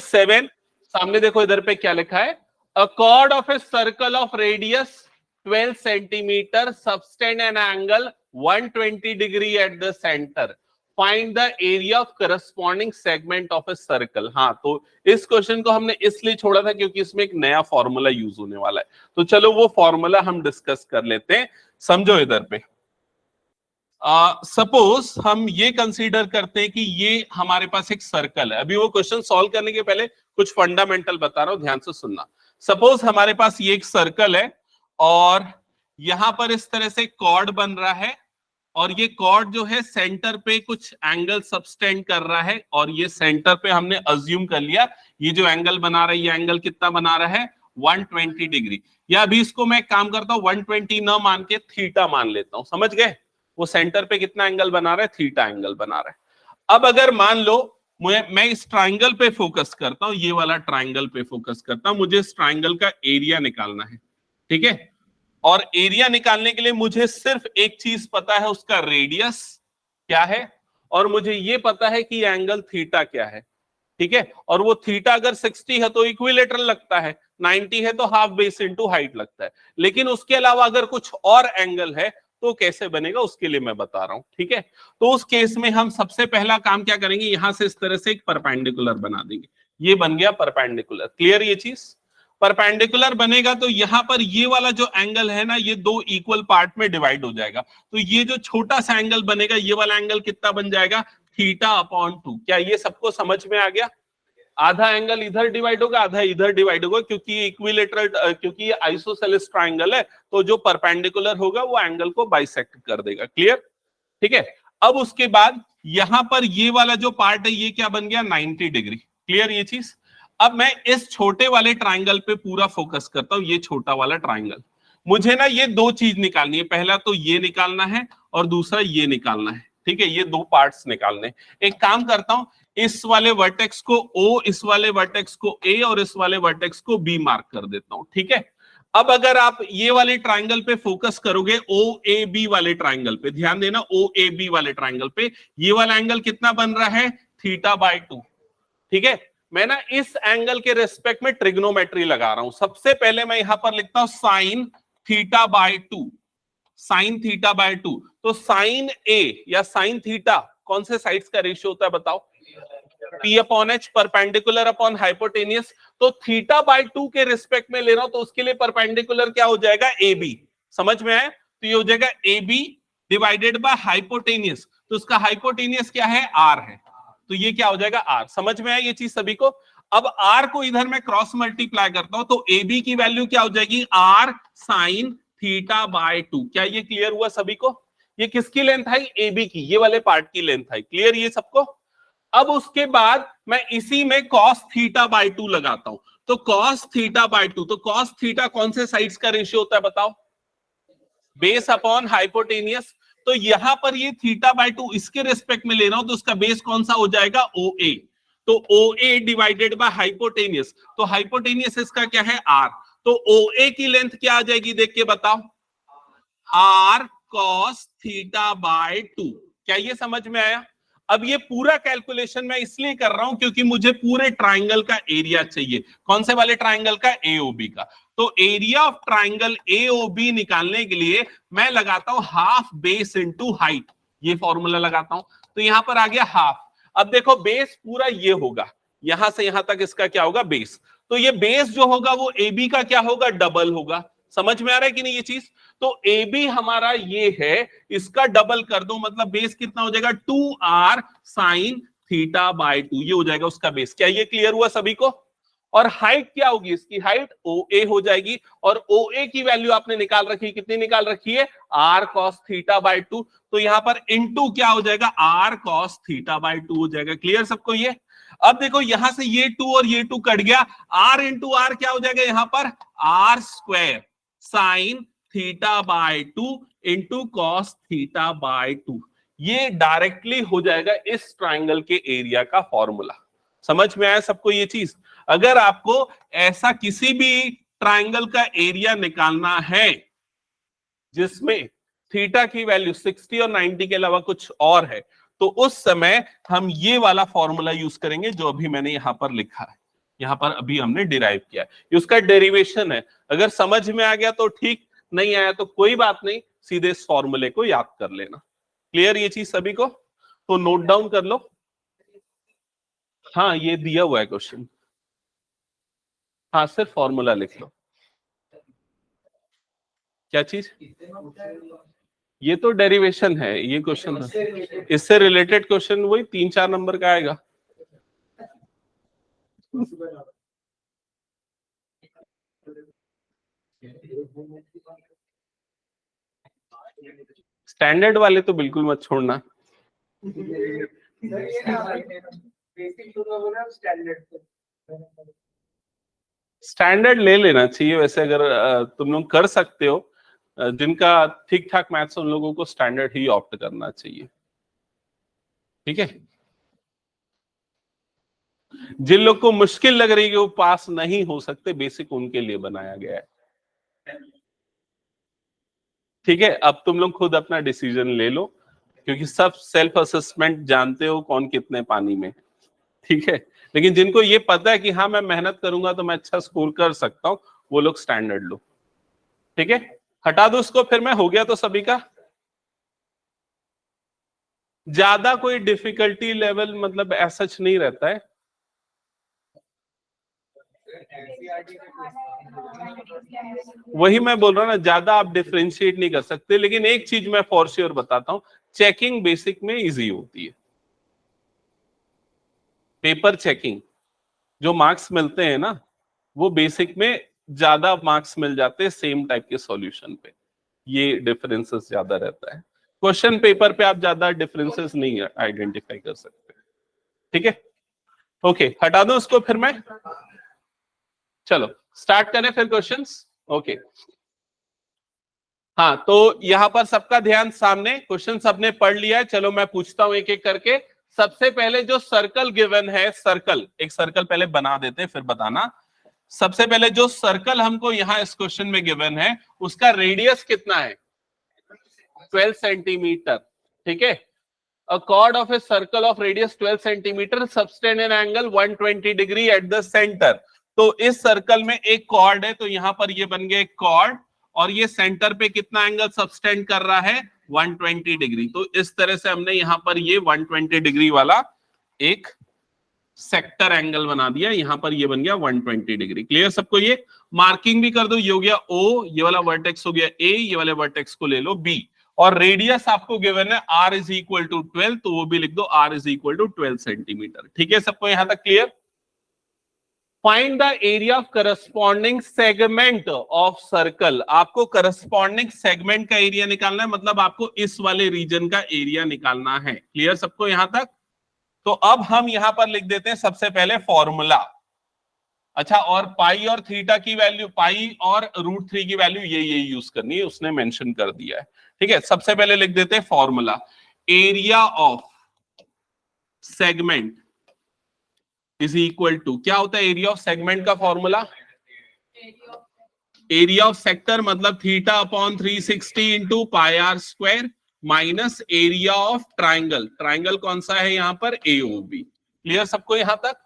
7 सामने देखो इधर पे क्या लिखा है, अ cord of a circle of radius 12 centimetre subtend an angle 120 degree at the centre, find the area of corresponding segment of a circle. हाँ, तो इस क्वेश्चन को हमने इसलिए छोड़ा था क्योंकि इसमें एक नया फॉर्मूला यूज होने वाला है, तो चलो वो फॉर्मूला हम डिस्कस कर लेते हैं। समझो इधर पे, सपोज हम ये कंसीडर करते हैं कि ये हमारे पास एक सर्कल है। अभी वो क्वेश्चन सॉल्व करने के पहले कुछ फंडामेंटल बता रहा हूं, ध्यान से सुनना। सपोज हमारे पास ये एक सर्कल है और यहां पर इस तरह से कॉर्ड बन रहा है और ये कॉर्ड जो है सेंटर पे कुछ एंगल सबटेंड कर रहा है और ये सेंटर पे हमने अज्यूम कर लिया ये जो एंगल बना रहा है ये एंगल कितना बना रहा है 120 डिग्री। या अभी इसको मैं काम करता हूं 120 न मान के थीटा मान लेता हूं, समझ गए? वो सेंटर पे कितना एंगल बना रहा है, थीटा एंगल बना रहा है। अब अगर मान लो मैं इस ट्राइंगल पे फोकस करता हूं, ये वाला ट्राइंगल पे फोकस करता हूं, मुझे इस ट्राइंगल का एरिया निकालना है, ठीक है? और एरिया निकालने के लिए मुझे सिर्फ एक चीज पता है, उसका रेडियस क्या है और मुझे ये पता है कि एंगल थीटा क्या है, ठीक है? और वो थीटा अगर 60 है तो इक्विलेटरल लगता है, 90 है तो हाफ बेस इनटू हाइट लगता है। लेकिन उसके अलावा अगर कुछ और एंगल है तो कैसे बनेगा उसके लिए मैं बता रहा हूं, ठीक है? तो उस केस में हम सबसे पहला काम क्या करेंगे, यहां से इस तरह से एक परपेंडिकुलर बना देंगे। ये बन गया परपेंडिकुलर, क्लियर? ये चीज परपेंडिकुलर बनेगा तो यहां पर ये वाला जो एंगल है ना, ये दो इक्वल पार्ट में डिवाइड हो जाएगा। तो ये जो छोटा सा एंगल बनेगा, ये वाला एंगल कितना बन जाएगा, थीटा अपॉन 2। क्या ये सबको समझ में आ गया? आधा एंगल इधर डिवाइड होगा, आधा इधर डिवाइड होगा, क्योंकि इक्विलेटरल, क्योंकि ये आइसोसेलेस ट्राइंगल है, तो जो परपेंडिकुलर होगा वो एंगल को बाइसेक्ट कर देगा, क्लियर? ठीक है। अब उसके बाद यहां पर ये वाला जो पार्ट है ये क्या बन गया, 90 डिग्री, क्लियर ये चीज? अब मैं इस छोटे वाले ट्राइंगल पे पूरा फोकस करता हूं, ये छोटा वाला ट्राइंगल। मुझे ना ये दो चीज निकालनी है, पहला तो ये निकालना है और दूसरा ये निकालना है, ठीक है? ये दो पार्ट्स निकालने। एक काम करता हूं, इस वाले वर्टेक्स को O, इस वाले वर्टेक्स को A और इस वाले वर्टेक्स को B मार्क कर देता हूं, ठीक है? अब अगर आप ये वाले ट्राइंगल पे फोकस करोगे, OAB वाले ट्राइंगल पे ध्यान देना, OAB वाले ट्राइंगल पे ये वाला एंगल कितना बन रहा है, θ/2, ठीक है? मैं ना इस एंगल के रेस्पेक्ट में ट्रिग्नोमेट्री लगा रहा हूं। सबसे पहले मैं यहां पर लिखता हूं sin θ/2, sin θ/2। तो sin A या sin थीटा कौन से साइड्स का रेशियो होता है बताओ, P/H, परपेंडिकुलर अपॉन हाइपोटेनियस। तो θ/2 के रिस्पेक्ट में ले रहा हूं तो उसके लिए परपेंडिकुलर क्या हो जाएगा, AB। समझ में आया? तो ये हो जाएगा AB डिवाइडेड बाय हाइपोटेनियस, तो उसका हाइपोटेनियस क्या है, R है, तो ये क्या हो जाएगा, R। समझ में आया ये चीज सभी को? अब R को इधर मैं क्रॉस मल्टीप्लाई करता हूं तो AB की वैल्यू क्या हो जाएगी, R sin θ/2। क्या ये क्लियर हुआ सभी को? ये किसकी लेंथ आई, AB की, ये वाले पार्ट की लेंथ आई, क्लियर ये सबको? अब उसके बाद मैं इसी में cos θ/2 लगाता हूं, तो cos θ/2, तो cos थीटा कौन से साइड्स का रेशियो होता है बताओ, बेस अपॉन हाइपोटेनियस। तो यहां पर ये θ/2 इसके रेस्पेक्ट में ले रहा हूं तो उसका बेस कौन सा हो जाएगा, OA। तो OA डिवाइडेड बाय हाइपोटेनियस, तो हाइपोटेनियस इसका क्या है, R। तो OA की लेंथ क्या आ जाएगी, देख के बताओ, R cos θ/2। क्या ये समझ में आया? अब ये पूरा कैलकुलेशन मैं इसलिए कर रहा हूं क्योंकि मुझे पूरे ट्राइंगल का एरिया चाहिए। कौन से वाले ट्राइंगल का, AOB का। तो एरिया ऑफ ट्राइंगल AOB निकालने के लिए मैं लगाता हूं हाफ बेस इनटू हाइट, ये फॉर्मूला लगाता हूं। तो यहां पर आ गया हाफ। अब देखो बेस पूरा ये होगा, यहां से यहां तक इसका क्या होगा, बेस। तो ये बेस जो होगा वो AB का क्या होगा, डबल होगा। समझ में आ रहा है कि नहीं ये चीज? तो AB हमारा ये है, इसका डबल कर दो, मतलब बेस कितना हो जाएगा, 2R sin θ/2, ये हो जाएगा उसका बेस। क्या ये क्लियर हुआ सभी को? और हाइट क्या होगी इसकी, हाइट OA हो जाएगी। और OA की वैल्यू आपने निकाल रखी है, कितनी निकाल रखी है, R cos θ/2। तो यहां पर इनटू क्या हो जाएगा, R cos θ/2 हो जाएगा। क्लियर सबको ये? अब देखो यहां से ये 2 और ये 2 कट गया, R इंटू R क्या हो जाएगा यहां पर, R² sin θ/2 इंटू cos θ/2। ये डायरेक्टली हो जाएगा इस ट्राइंगल के एरिया का फॉर्मूला। समझ में आया सबको ये चीज? अगर आपको ऐसा किसी भी ट्राइंगल का एरिया निकालना है जिसमें थीटा की वैल्यू 60 और 90 के अलावा कुछ और है, तो उस समय हम ये वाला फॉर्मूला यूज करेंगे जो अभी मैंने यहां पर लिखा है। यहाँ पर अभी हमने डिराइव किया है, ये उसका डेरिवेशन है। अगर समझ में आ गया तो ठीक, नहीं आया तो कोई बात नहीं, सीधे इस फॉर्मूले को याद कर लेना। क्लियर ये चीज सभी को? तो नोट डाउन कर लो। हाँ ये दिया हुआ है क्वेश्चन, हाँ सिर्फ फॉर्मूला लिख लो। क्या चीज? ये तो डेरिवेशन है, ये क्वेश्चन इससे रिलेटेड क्वेश्चन वही 3-4 नंबर का आएगा। स्टैंडर्ड वाले तो बिल्कुल मत छोड़ना। स्टैंडर्ड ले लेना चाहिए वैसे, अगर तुम लोग कर सकते हो, जिनका ठीक ठाक मैथ्स, उन लोगों को स्टैंडर्ड ही ऑप्ट करना चाहिए। ठीक है, जिन लोग को मुश्किल लग रही है कि वो पास नहीं हो सकते, बेसिक उनके लिए बनाया गया है। ठीक है, अब तुम लोग खुद अपना डिसीजन ले लो, क्योंकि सब सेल्फ असेसमेंट जानते हो कौन कितने पानी में। ठीक है, लेकिन जिनको ये पता है कि हाँ मैं मेहनत करूंगा तो मैं अच्छा स्कोर कर सकता हूं, वो लोग स्टैंडर्ड लो। ठीक है, हटा दो उसको, फिर मैं हो गया तो सभी का। ज्यादा कोई डिफिकल्टी लेवल मतलब ऐसा नहीं रहता है। वही मैं बोल रहा हूं ना, ज्यादा आप डिफरेंशिएट नहीं कर सकते, लेकिन एक चीज मैं फॉर श्योर बताता हूं, चेकिंग बेसिक में इजी होती है। पेपर चेकिंग जो मार्क्स मिलते हैं ना, वो बेसिक में ज्यादा मार्क्स मिल जाते हैं सेम टाइप के सॉल्यूशन पे, ये डिफरेंसेस ज्यादा रहता है। क्वेश्चन पेपर पे आप ज्यादा डिफरेंसेस नहीं आइडेंटिफाई कर सकते। ठीक है, ओके, हटा दो उसको फिर मैं। चलो स्टार्ट करें फिर क्वेश्चंस। ओके, हाँ तो यहां पर सबका ध्यान सामने, क्वेश्चन सबने पढ़ लिया है। चलो मैं पूछता हूं एक एक करके। सबसे पहले जो सर्कल गिवन है, सर्कल, एक सर्कल पहले बना देते हैं फिर बताना। सबसे पहले जो सर्कल हमको यहां इस क्वेश्चन में गिवन है, उसका रेडियस कितना है? 12 सेंटीमीटर। ठीक है, a chord of a circle of radius 12 centimetre subtend an angle 120 degree at the center। तो इस सर्कल में एक कॉर्ड है, तो यहां पर ये बन गया एक कॉर्ड, और ये सेंटर पे कितना एंगल सबस्टेंड कर रहा है? 120 डिग्री। तो इस तरह से हमने यहां पर ये 120 डिग्री वाला एक सेक्टर एंगल बना दिया, यहां पर ये बन गया 120 डिग्री। क्लियर सबको? ये मार्किंग भी कर दो, ये हो गया O, ये वाला वर्टेक्स हो गया A, ये वाले वर्टेक्स को ले लो B, और रेडियस आपको गिवन है R इज इक्वल टू 12, तो वो भी लिख दो R is equal to 12 centimetre. ठीक है सबको यहां तक clear? Find the area of corresponding segment of circle. आपको करस्पॉन्डिंग सेगमेंट का एरिया निकालना है, मतलब आपको इस वाले रीजन का एरिया निकालना है। क्लियर सबको यहां तक? तो अब हम यहां पर लिख देते हैं सबसे पहले फॉर्मूला। अच्छा, और पाई और थीटा की वैल्यू, पाई और √3 की वैल्यू ये यूज करनी है, उसने मेंशन कर दिया है। ठीक है, सबसे पहले लिख देते हैं formula. Area of segment is equal to, क्या होता है एरिया ऑफ सेगमेंट का फॉर्मूला? एरिया ऑफ सेक्टर मतलब theta upon 360 into pi r square minus area of triangle. Triangle कौन सा है यहां पर? AOB। क्लियर सबको यहां तक?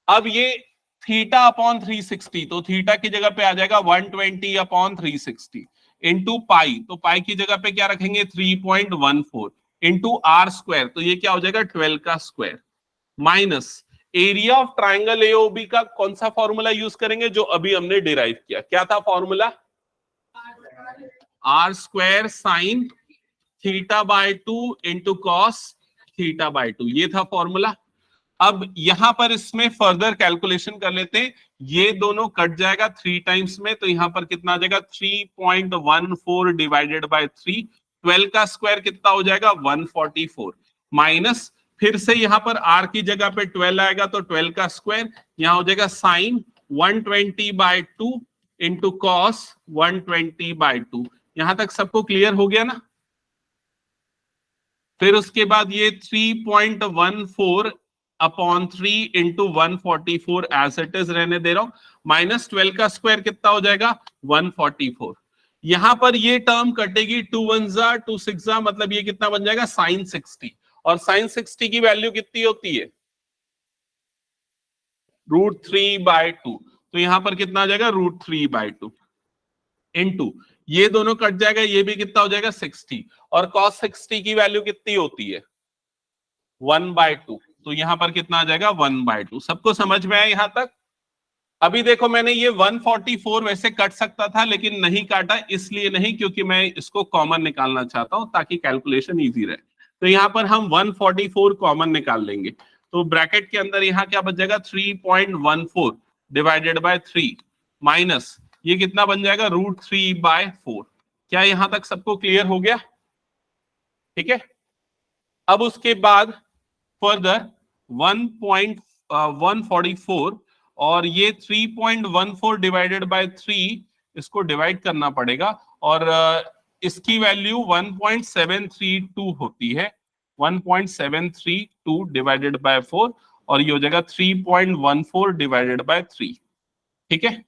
अब ये थीटा अपॉन 360, तो थीटा की जगह पे आ जाएगा 120 अपॉन 360 इंटू पाई, तो पाई की जगह पे क्या रखेंगे? 3.14 इंटू आर स्क्वायर, तो ये क्या हो जाएगा? 12 का square, minus area of triangle AOB का कौन सा फॉर्मूला यूज करेंगे? जो अभी हमने डिराइव किया। क्या था formula? R square sine theta by 2 into cos theta by 2, ये था फॉर्मूला। अब यहां पर इसमें फर्दर कैलकुलेशन कर लेते हैं, ये दोनों कट जाएगा 3 टाइम्स में, तो यहां पर कितना आ जाएगा? 3.14 डिवाइडेड बाय 3, 12 का स्क्वायर कितना हो जाएगा? 144, माइनस फिर से यहां पर r की जगह पे 12 आएगा, तो 12 का स्क्वायर यहां हो जाएगा sine 120 by 2 into cos 120 by 2। यहां तक सबको क्लियर हो गया ना? फिर उसके बाद ये 3.14 upon 3 into 144 as it is रहने दे रहा हूं, माइनस 12 का स्क्वायर कितना हो जाएगा? 144। यहां पर ये टर्म कटेगी, 2 1 जा 2 6 जा, मतलब ये कितना बन जाएगा? साइन 60। और साइन 60 की वैल्यू कितनी होती है? √3/2, तो यहां पर कितना आ जाएगा √3/2 इनटू ये दोनों कट जाएगा, ये भी कितना हो जाएगा 60, और cos 60 की वैल्यू कितनी होती है 1/2, तो यहां पर कितना आ जाएगा 1/2। सबको समझ में आया यहां तक? अभी देखो मैंने ये 144 वैसे कट सकता था लेकिन नहीं काटा, इसलिए नहीं क्योंकि मैं इसको कॉमन निकालना चाहता हूं ताकि कैलकुलेशन इजी रहे। तो यहां पर हम 144 कॉमन निकाल लेंगे, तो ब्रैकेट के अंदर यहां क्या बच जाएगा 3.14 डिवाइडेड बाय 3 माइनस ये कितना बन जाएगा √3/4। क्या यहां तक सबको क्लियर हो गया? ठीक है, अब उसके बाद फर्दर 1.144 और ये 3.14 डिवाइडेड बाय 3 इसको डिवाइड करना पड़ेगा, और इसकी वैल्यू 1.732 होती है, 1.732 डिवाइडेड बाय 4, और ये हो जाएगा 3.14 डिवाइडेड बाय 3। ठीक है,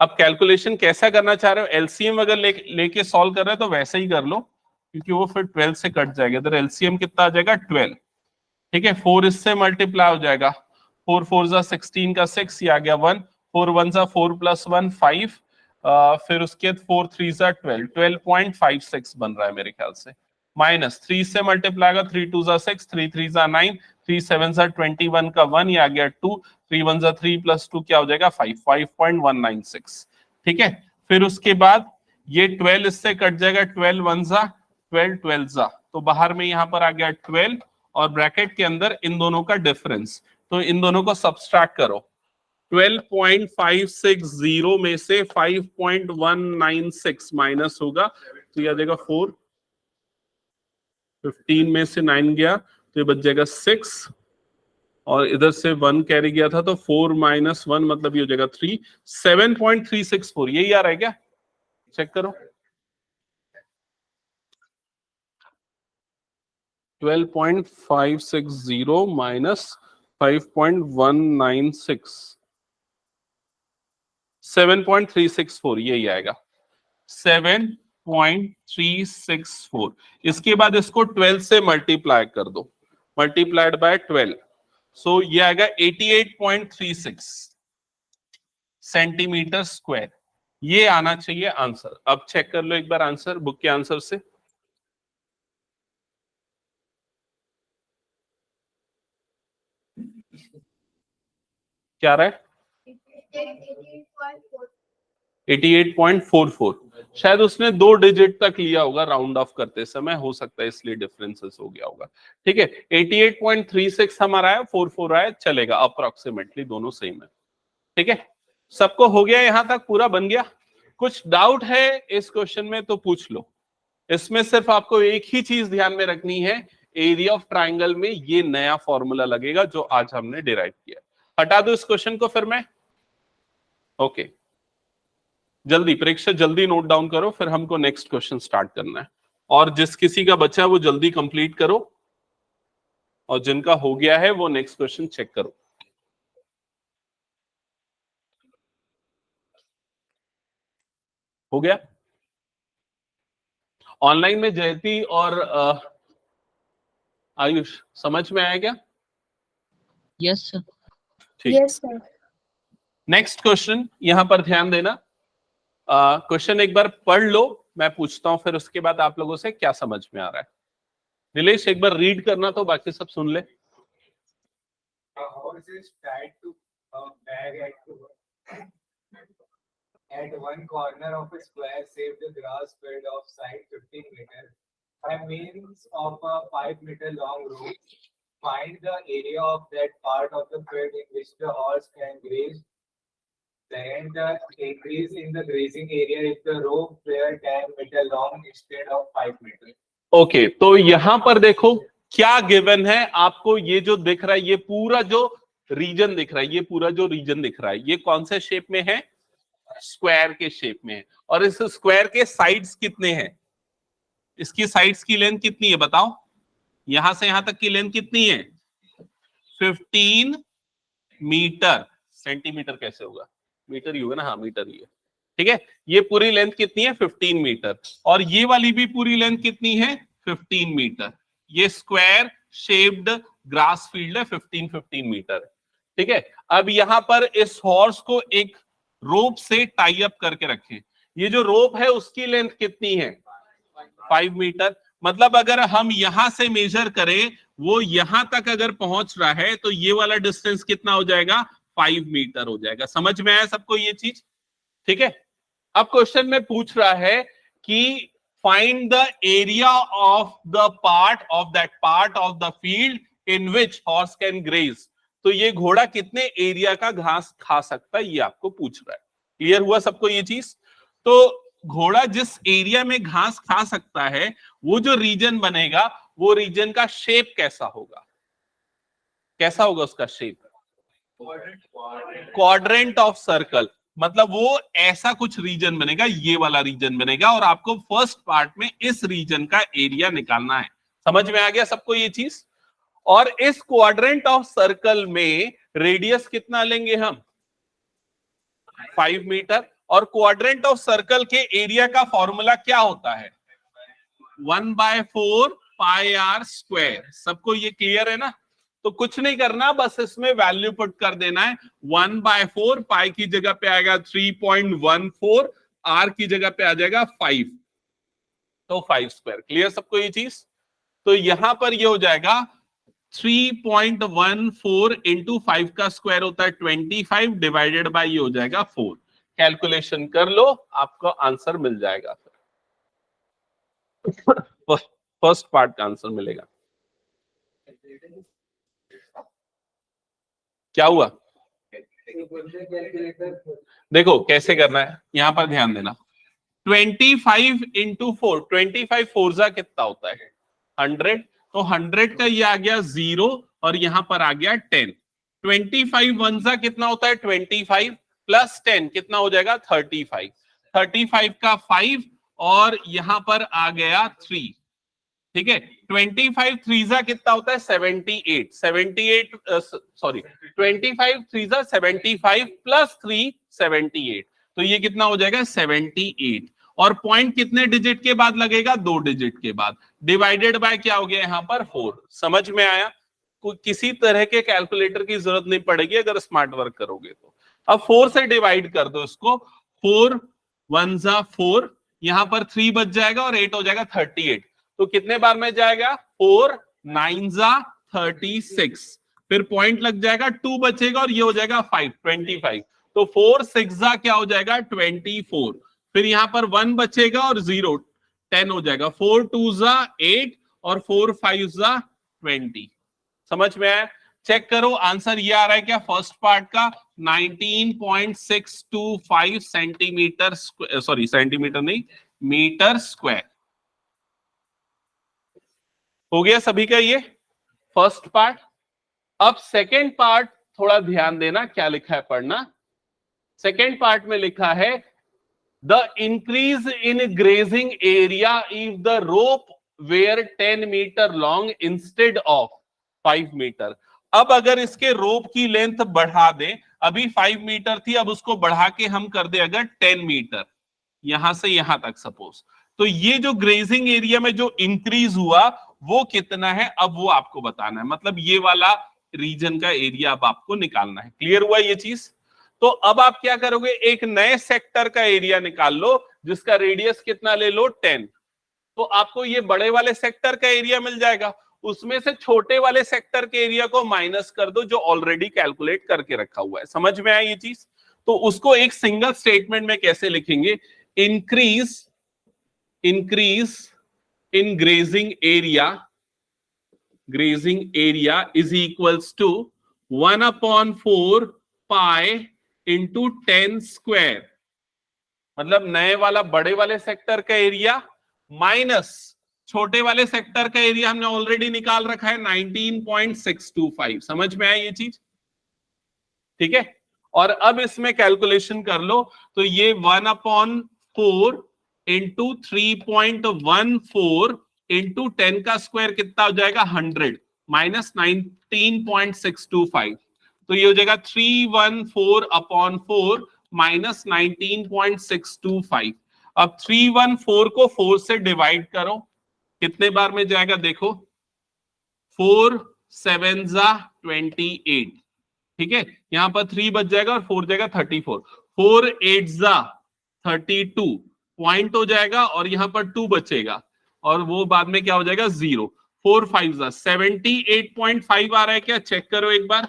अब कैलकुलेशन कैसा करना चाह रहे हो? एलसीएम अगर लेके सॉल्व कर रहे हो तो वैसे ही कर लो, क्योंकि वो फिर 12 से कट जाएगा। इधर एलसीएम कितना आ जाएगा 12। ठीक है, 4 इससे मल्टीप्लाई हो जाएगा, 4 4 जा 16 का 6, ये आ गया 1, 4 1 जा 4 + 1 5, फिर उसके 4 3 जा 12, 12.56 बन रहा है मेरे ख्याल से, माइनस 3 से मल्टीप्लाई होगा, 3 2 जा 6, 3 3 जा 9, 3 7 जा 21 का 1, ये आ गया 2, 3 1 जा 3 + 2 क्या हो जाएगा 5, 5.196। ठीक है, फिर उसके बाद ये 12 इससे कट जाएगा, 12 1 जा 12, 12 जा, तो बाहर में यहां पर आ गया 12, और ब्रैकेट के अंदर इन दोनों का डिफरेंस, तो इन दोनों को सब्सट्रैक्ट करो। 12.560 में से 5.196 माइनस होगा, तो ये आ जाएगा 4, 15 में से 9 गया तो ये बच जाएगा 6, और इधर से 1 कैरी गया था तो 4 - 1 मतलब ये हो जाएगा 3, 7.364, यही आ रहा है क्या? चेक करो, 12.560 माइनस 5.196, 7.364, यही आएगा 7.364। इसके बाद इसको 12 से मल्टीप्लाई कर दो, मल्टीप्लाइड बाय 12, सो ये आएगा 88.36 सेंटीमीटर स्क्वायर। ये आना चाहिए आंसर। अब चेक कर लो एक बार आंसर, बुक के आंसर से। क्या रहा है 88.44, शायद उसने 2 डिजिट तक लिया होगा राउंड ऑफ करते समय, हो सकता है इसलिए डिफरेंसेस हो गया होगा। ठीक है, 88.36 हमारा है, 44 आया, चलेगा, अप्रोक्सीमेटली दोनों सेम है। ठीक है, सबको हो गया यहां तक, पूरा बन गया? कुछ डाउट है इस क्वेश्चन में तो पूछ लो। इसमें सिर्फ आपको एक ही चीज ध्यान में रखनी है, एरिया ऑफ ट्राइंगल में ये नया फॉर्मूला लगेगा जो आज हमने डिराइव किया। हटा दो इस क्वेश्चन को फिर मैं। ओके, जल्दी परीक्षा, जल्दी नोट डाउन करो, फिर हमको नेक्स्ट क्वेश्चन स्टार्ट करना है। और जिस किसी का बचा है वो जल्दी कंप्लीट करो, और जिनका हो गया है वो नेक्स्ट क्वेश्चन चेक करो। हो गया? ऑनलाइन में जयती और आयुष समझ में आया क्या? Yes sir. ठीक, यस सर। नेक्स्ट क्वेश्चन यहां पर ध्यान देना। क्वेश्चन एक बार पढ़ लो, मैं पूछता हूं, फिर उसके बाद आप लोगों से क्या समझ में आ रहा है। नीलेश एक बार रीड करना तो बाकी सब सुन ले। At one corner of a square shaped grass field of side 15 meters, by means of a 5-meter long rope, find the area of that part of the field in which the horse can graze. Then the increase in the grazing area if the rope were 10 meter long instead of 5 meters. Okay, तो यहां पर देखो क्या given है आपको। ये जो दिख रहा है, ये पूरा जो रीजन दिख रहा है, ये पूरा जो रीजन दिख रहा है, ये कौन से शेप में है? स्क्वायर के शेप में है। और इस स्क्वायर के साइड्स कितने हैं? इसकी साइड्स की लेंथ कितनी है बताओ? यहां से यहां तक की लेंथ कितनी है? 15 मीटर। सेंटीमीटर कैसे होगा? मीटर ही होगा ना, हाँ मीटर ही है। ठीक है, ये पूरी लेंथ कितनी है? 15 मीटर। और ये वाली भी पूरी लेंथ कितनी है? 15 मीटर। ये स्क्वायर शेप्ड ग्रास फील्ड है, 15 मीटर। ठीक है, अब यहां पर इस हॉर्स को एक रोप से टाई अप करके रखें। ये जो रोप है उसकी लेंथ कितनी है? 5 मीटर। मतलब अगर हम यहां से मेजर करें, वो यहां तक अगर पहुंच रहा है तो ये वाला डिस्टेंस कितना हो जाएगा? 5 मीटर हो जाएगा। समझ में आया सबको ये चीज? ठीक है, अब क्वेश्चन में पूछ रहा है कि find the area of the part of the field in which horse can graze. तो ये घोड़ा कितने एरिया का घास खा सकता है, ये आपको पूछ रहा है। क्लियर हुआ सबको ये चीज? तो घोड़ा जिस एरिया में घास खा सकता है, वो जो रीजन बनेगा, वो रीजन का शेप कैसा होगा? कैसा होगा उसका शेप? Quadrant of circle. मतलब वो ऐसा कुछ रीजन बनेगा, ये वाला रीजन बनेगा, और आपको फर्स्ट पार्ट में इस रीजन का एरिया निकालना है। समझ में आ गया सबको ये चीज? और इस क्वाड्रेंट ऑफ सर्कल में रेडियस कितना लेंगे हम? 5 मीटर। और क्वाड्रेंट ऑफ सर्कल के एरिया का फॉर्मूला क्या होता है? 1/4 पाई आर स्क्वायर। सबको ये क्लियर है ना? तो कुछ नहीं करना, बस इसमें वैल्यू पुट कर देना है। 1/4 पाई की जगह पे आएगा 3.14, आर की जगह पे आ जाएगा 5, तो 5 स्क्वायर। क्लियर सबको ये चीज? तो यहां पर ये हो जाएगा 3.14 इंटू 5 का स्क्वायर होता है 25, डिवाइडेड बाय ये हो जाएगा 4। कैलकुलेशन कर लो, आपको आंसर मिल जाएगा। फर्स्ट पार्ट का आंसर मिलेगा। क्या हुआ? देखो कैसे करना है, यहां पर ध्यान देना। 25 इंटू 4, 25 फोरजा कितना होता है? 100। तो 100 का ये आ गया 0 और यहां पर आ गया 10। 25 वनजा कितना होता है? 25 प्लस 10 कितना हो जाएगा? 35। 35 का 5 और यहां पर आ गया 3। ठीक है, 25 थ्रीजा कितना होता है? 78। 25 थ्रीजा 75 प्लस 3 78, तो ये कितना हो जाएगा? 78। और पॉइंट कितने डिजिट के बाद लगेगा? 2 डिजिट के बाद। डिवाइडेड बाय क्या हो गया यहाँ पर? 4। समझ में आया? किसी तरह के कैलकुलेटर की जरूरत नहीं पड़ेगी अगर स्मार्ट वर्क करोगे तो। अब 4 से डिवाइड कर दो इसको। 4 1 4, यहां पर 3 बच जाएगा और 8 हो जाएगा 38। तो कितने बार में जाएगा? 4 9 36। फिर पॉइंट लग जाएगा, 2 बचेगा और ये हो जाएगा 5 25। तो 4 6 क्या हो जाएगा? 24। फिर यहां पर 1 बचेगा और 0 10 हो जाएगा। 4 2 8 और 4 5 20। समझ में आया? चेक करो आंसर ये आ रहा है क्या फर्स्ट पार्ट का? 19.625 सेंटीमीटर, सॉरी सेंटीमीटर नहीं, मीटर स्क्वायर। हो गया सभी का ये फर्स्ट पार्ट। अब सेकेंड पार्ट थोड़ा ध्यान देना, क्या लिखा है पढ़ना। सेकेंड पार्ट में लिखा है the increase in grazing area if the rope were 10 metre long instead of 5 metre. अब अगर इसके रोप की लेंथ बढ़ा दें, अभी 5 मीटर थी, अब उसको बढ़ा के हम कर दे अगर 10 मीटर, यहां से यहां तक सपोज, तो ये जो ग्रेजिंग एरिया में जो इंक्रीज हुआ वो कितना है, अब वो आपको बताना है। मतलब ये वाला रीजन का एरिया अब आपको निकालना है। क्लियर हुआ ये चीज? तो अब आप क्या करोगे, एक नए सेक्टर का एरिया निकाल लो जिसका रेडियस कितना ले लो? 10। तो आपको ये बड़े वाले सेक्टर का एरिया मिल जाएगा, उसमें से छोटे वाले सेक्टर के एरिया को माइनस कर दो जो ऑलरेडी कैलकुलेट करके रखा हुआ है। समझ में आया ये चीज? तो उसको एक सिंगल स्टेटमेंट में कैसे लिखेंगे? Increase in grazing area is equals to 1/4 pi into 10 square। मतलब नए वाला बड़े वाले सेक्टर का एरिया माइनस छोटे वाले सेक्टर का एरिया हमने ऑलरेडी निकाल रखा है 19.625। समझ में आया ये चीज? ठीक है, और अब इसमें कैलकुलेशन कर लो तो ये 1/4 इंटू 3.14 इंटू 10 का स्क्वायर कितना हो जाएगा? 100 माइनस 19.625, तो ये हो जाएगा 314/4 माइनस 19.625। अब 314 को 4 से डिवाइड करो, कितने बार में जाएगा देखो? 4 7 28, ठीक है, यहाँ पर 3 बच जाएगा और 4 जाएगा 34, 4 8 जा 32 पॉइंट हो जाएगा और यहाँ पर 2 बचेगा और वो बाद में क्या हो जाएगा 0, 4 5 जा 78.5 आ रहा है क्या, चेक करो एक बार।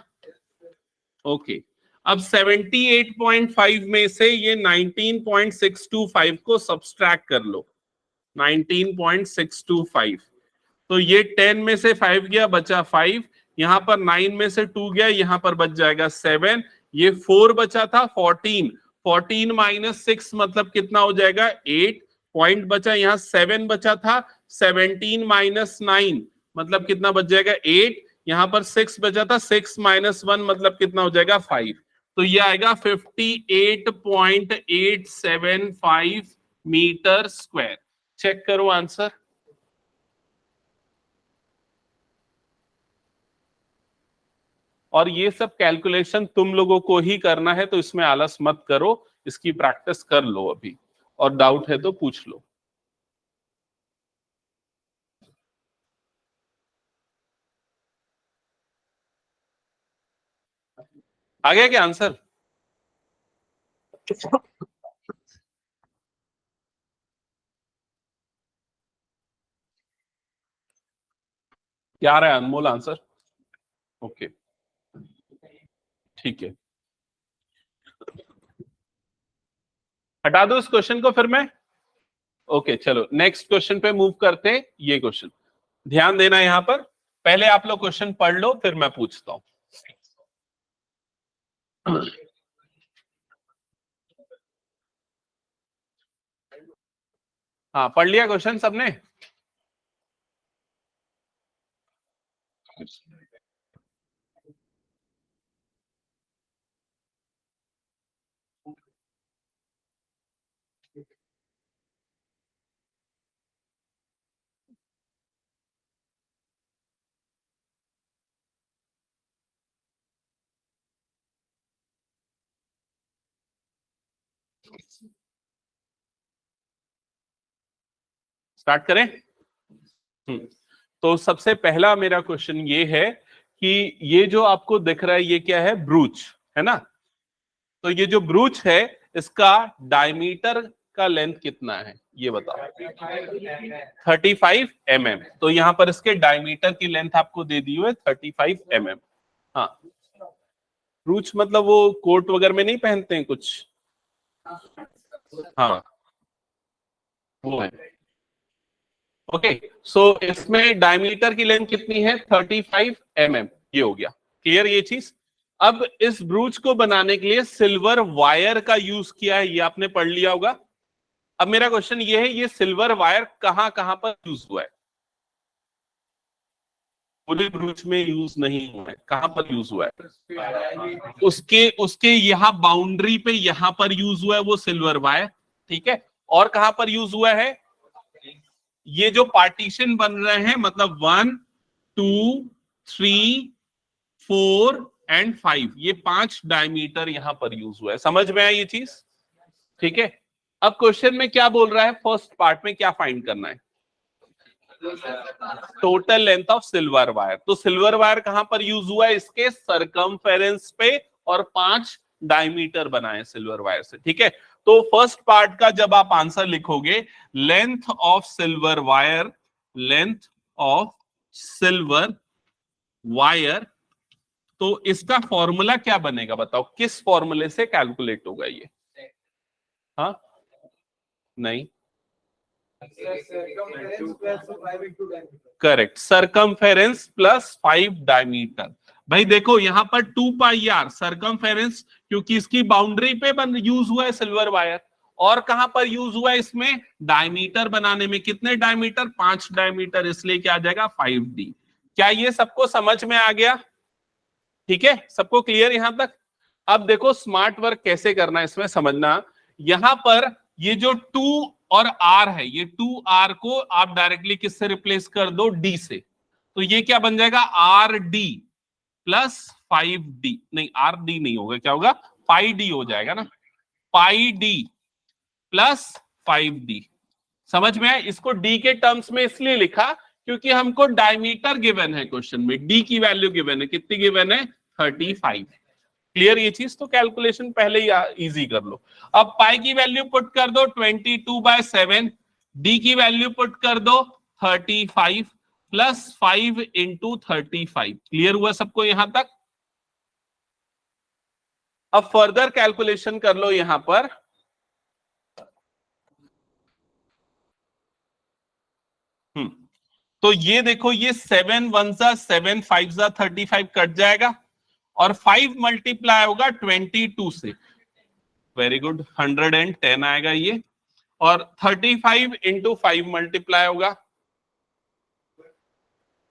ओके, अब 78.5 में से ये 19.625 को सब्सट्रैक्ट कर लो, 19.625, तो ये 10 में से 5 गया, बचा 5, यहां पर 9 में से 2 गया, यहां पर बच जाएगा 7, ये 4 बचा था 14, 14 माइनस 6 मतलब कितना हो जाएगा 8, पॉइंट बचा, यहाँ 7 बचा था, 17 माइनस 9 मतलब कितना बच जाएगा 8, यहां पर 6 बचा था, 6 माइनस 1 मतलब कितना हो जाएगा 5, तो ये आएगा 58.875 मीटर स्क्वायर। चेक करो आंसर। और ये सब कैलकुलेशन तुम लोगों को ही करना है, तो इसमें आलस मत करो, इसकी प्रैक्टिस कर लो अभी, और डाउट है तो पूछ लो। आ गया क्या आंसर? क्या आ रहा है अनमोल आंसर? ओके, ठीक है, हटा दो इस क्वेश्चन को फिर मैं। ओके चलो नेक्स्ट क्वेश्चन पे मूव करते हैं। ये क्वेश्चन ध्यान देना, यहां पर पहले आप लोग क्वेश्चन पढ़ लो फिर मैं पूछता हूं। हाँ, पढ़ लिया क्वेश्चन सबने? स्टार्ट करें? तो सबसे पहला मेरा क्वेश्चन ये है कि ये जो आपको दिख रहा है ये क्या है, ब्रूच है ना। तो ये जो ब्रूच है इसका डायमीटर का लेंथ कितना है ये बताओ। 35 mm। तो यहां पर इसके डायमीटर की लेंथ आपको दे दी हुई है 35 mm। हाँ, ब्रूच मतलब वो कोट वगैरह में नहीं पहनते हैं कुछ, हाँ वो है। ओके, सो इसमें डायमीटर की लेंथ कितनी है 35 mm, ये हो गया क्लियर ये चीज। अब इस ब्रूच को बनाने के लिए सिल्वर वायर का यूज किया है, ये आपने पढ़ लिया होगा। अब मेरा क्वेश्चन ये है, ये सिल्वर वायर कहां कहां पर यूज हुआ है? पूरे ब्रूच में यूज नहीं हुआ है, कहां पर यूज हुआ है? उसके उसके यहाँ बाउंड्री पे यहां पर यूज हुआ है वो सिल्वर वायर, ठीक है। और कहां पर यूज हुआ है? ये जो पार्टीशन बन रहे हैं मतलब 1 2 3 4 एंड 5, ये 5 डायमीटर यहां पर यूज हुआ है। समझ में आया ये चीज? ठीक है। अब क्वेश्चन में क्या बोल रहा है, फर्स्ट पार्ट में क्या फाइंड करना है? Total length of silver wire. तो सिल्वर वायर कहां पर यूज हुआ है? इसके सरकमफेरेंस पे, और 5 डायमीटर बनाए सिल्वर वायर से, ठीक है। तो फर्स्ट पार्ट का जब आप आंसर लिखोगे, length of silver wire, length of silver wire, तो इसका फॉर्मूला क्या बनेगा बताओ, किस फॉर्मूले से कैलकुलेट होगा ये? हाँ नहीं, करेक्ट, सरकमफेरेंस प्लस 5 डायमीटर। भाई देखो यहां पर 2 पाई आर सरकमफेरेंस, क्योंकि इसकी बाउंड्री पे यूज हुआ है सिल्वर वायर, और कहां पर यूज हुआ है इसमें? डायमीटर बनाने में। कितने डायमीटर? 5 डायमीटर, इसलिए क्या आ जाएगा 5d। क्या ये सबको समझ में आ गया? ठीक है, सबको क्लियर यहां तक? अब देखो स्मार्ट वर्क कैसे करना है इसमें समझना। यहां पर ये जो 2 और r है, ये 2r को आप डायरेक्टली किससे रिप्लेस कर दो? d से। तो ये क्या बन जाएगा? rd प्लस 5d, नहीं rd नहीं होगा, क्या होगा? पाई d हो जाएगा ना, पाई d प्लस 5d। समझ में आया? इसको d के टर्म्स में इसलिए लिखा क्योंकि हमको डायमीटर गिवन है क्वेश्चन में, d की वैल्यू गिवन है, कितनी गिवन है? 35। क्लियर ये चीज? तो कैलकुलेशन पहले ही इजी कर लो। अब पाई की वैल्यू पुट कर दो 22/7, डी की वैल्यू पुट कर दो 35 प्लस 5 इंटू 35। क्लियर हुआ सबको यहां तक? अब फर्दर कैलकुलेशन कर लो यहां पर। तो ये देखो, ये 7 1 जा 7 5 जा 35 कट जाएगा और 5 मल्टीप्लाई होगा 22 से। वेरी गुड, 110 आएगा ये। और 35 इंटू 5 मल्टीप्लाई होगा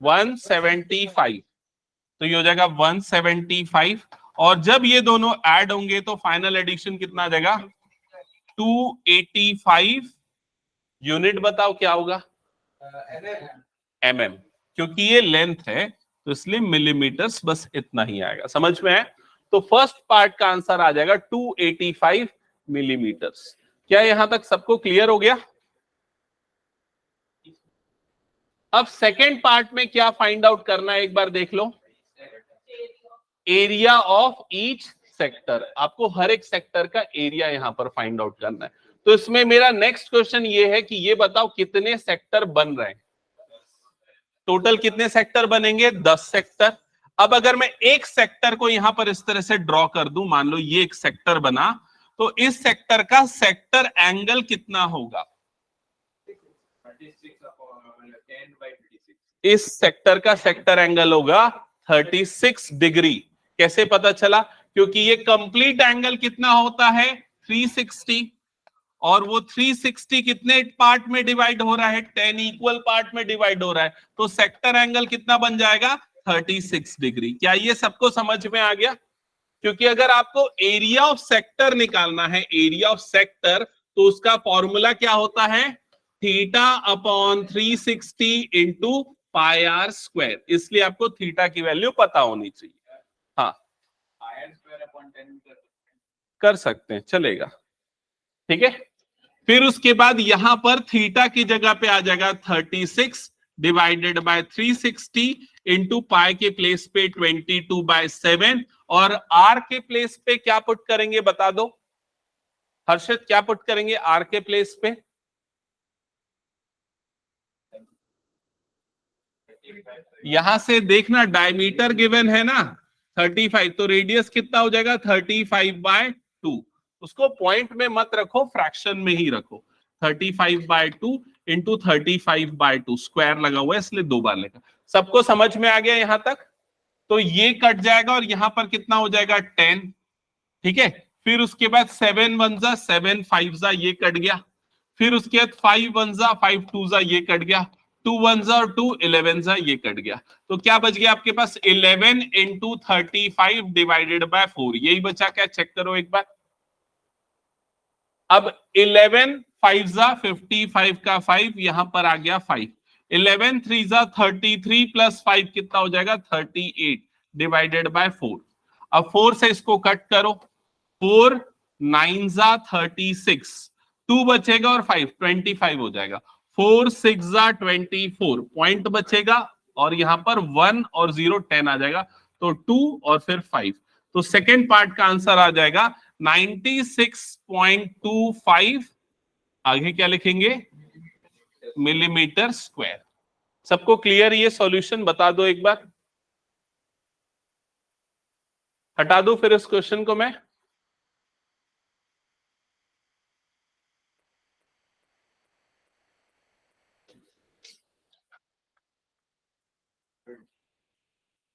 175, तो ये हो जाएगा 175। और जब ये दोनों ऐड होंगे तो फाइनल एडिशन कितना आ जाएगा? 285 यूनिट। बताओ क्या होगा? mm, क्योंकि ये लेंथ है तो इसलिए मिलीमीटर्स, बस इतना ही आएगा। समझ में है? तो फर्स्ट पार्ट का आंसर आ जाएगा 285 मिलीमीटर्स। क्या यहां तक सबको क्लियर हो गया? अब सेकेंड पार्ट में क्या फाइंड आउट करना है एक बार देख लो। एरिया ऑफ ईच सेक्टर, आपको हर एक सेक्टर का एरिया यहां पर फाइंड आउट करना है। तो इसमें मेरा नेक्स्ट क्वेश्चन ये है कि ये बताओ कितने सेक्टर बन रहे हैं? टोटल कितने सेक्टर बनेंगे? 10 सेक्टर। अब अगर मैं एक सेक्टर को यहां पर इस तरह से ड्रॉ कर दूं, मान लो ये एक सेक्टर बना, तो इस सेक्टर का सेक्टर एंगल कितना होगा? इस सेक्टर का सेक्टर एंगल होगा 36 डिग्री। कैसे पता चला? क्योंकि ये कंप्लीट एंगल कितना होता है? 360, और वो 360 कितने पार्ट में डिवाइड हो रहा है? 10 इक्वल पार्ट में डिवाइड हो रहा है। तो सेक्टर एंगल कितना बन जाएगा? 36 डिग्री। क्या ये सबको समझ में आ गया? क्योंकि अगर आपको एरिया ऑफ सेक्टर निकालना है, एरिया ऑफ सेक्टर, तो उसका फॉर्मूला क्या होता है? Theta upon 360 into pi r square. इसलिए आपको थीटा की वैल्यू पता होनी चाहिए। हाँ, कर सकते हैं, चलेगा। ठीक है। फिर उसके बाद यहां पर थीटा की जगह पे आ जाएगा 36 डिवाइडेड बाय 360 इंटू पाई के प्लेस पे 22/7, और आर के प्लेस पे क्या पुट करेंगे बता दो हर्षित? क्या पुट करेंगे आर के प्लेस पे? यहां से देखना, डायमीटर गिवन है ना 35, तो रेडियस कितना हो जाएगा? 35/2। उसको पॉइंट में मत रखो, फ्रैक्शन में ही रखो। 35/2 इंटू 35/2, स्क्वायर लगा हुआ है इसलिए दो बार लेगा। सबको समझ में आ गया यहां तक? तो ये कट जाएगा और यहां पर कितना हो जाएगा? 10। ठीक है। फिर उसके बाद 7 1 जा 7 5 जा, ये कट गया। फिर उसके बाद 5 1 जा 5 2 जा, ये कट गया। 2 1 जा और 2 11 जा, ये कट गया। तो क्या बच गया आपके पास? 11 इंटू 35 डिवाइडेड बाय 4। यही बचा क्या? चेक करो एक बार। अब 11 5 जा 55 का 5, यहां पर आ गया 5। 11 3 जा 33 प्लस 5 कितना हो जाएगा? 38 डिवाइडेड बाय 4। अब 4 से इसको कट करो। 4 9 जा 36, 2 बचेगा और 5 25 हो जाएगा। 4 6 जा 24, पॉइंट बचेगा और यहां पर 1 और 0 10 आ जाएगा। तो 2 और फिर 5। तो सेकेंड पार्ट का आंसर आ जाएगा 96.25। आगे क्या लिखेंगे? Millimetre square. सबको क्लियर? ये सॉल्यूशन बता दो एक बार, हटा दो फिर इस क्वेश्चन को मैं।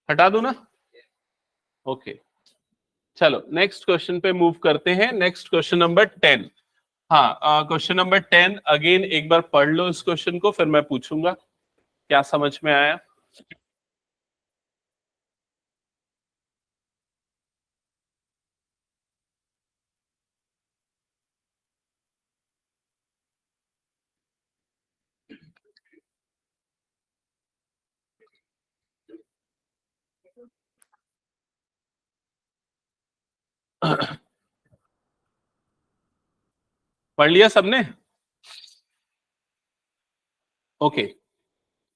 हटा दो ना? ओके, चलो नेक्स्ट क्वेश्चन पे मूव करते हैं। Next question number 10। हाँ, क्वेश्चन नंबर 10 अगेन एक बार पढ़ लो इस क्वेश्चन को, फिर मैं पूछूंगा क्या समझ में आया। पढ़ लिया सबने? ओके,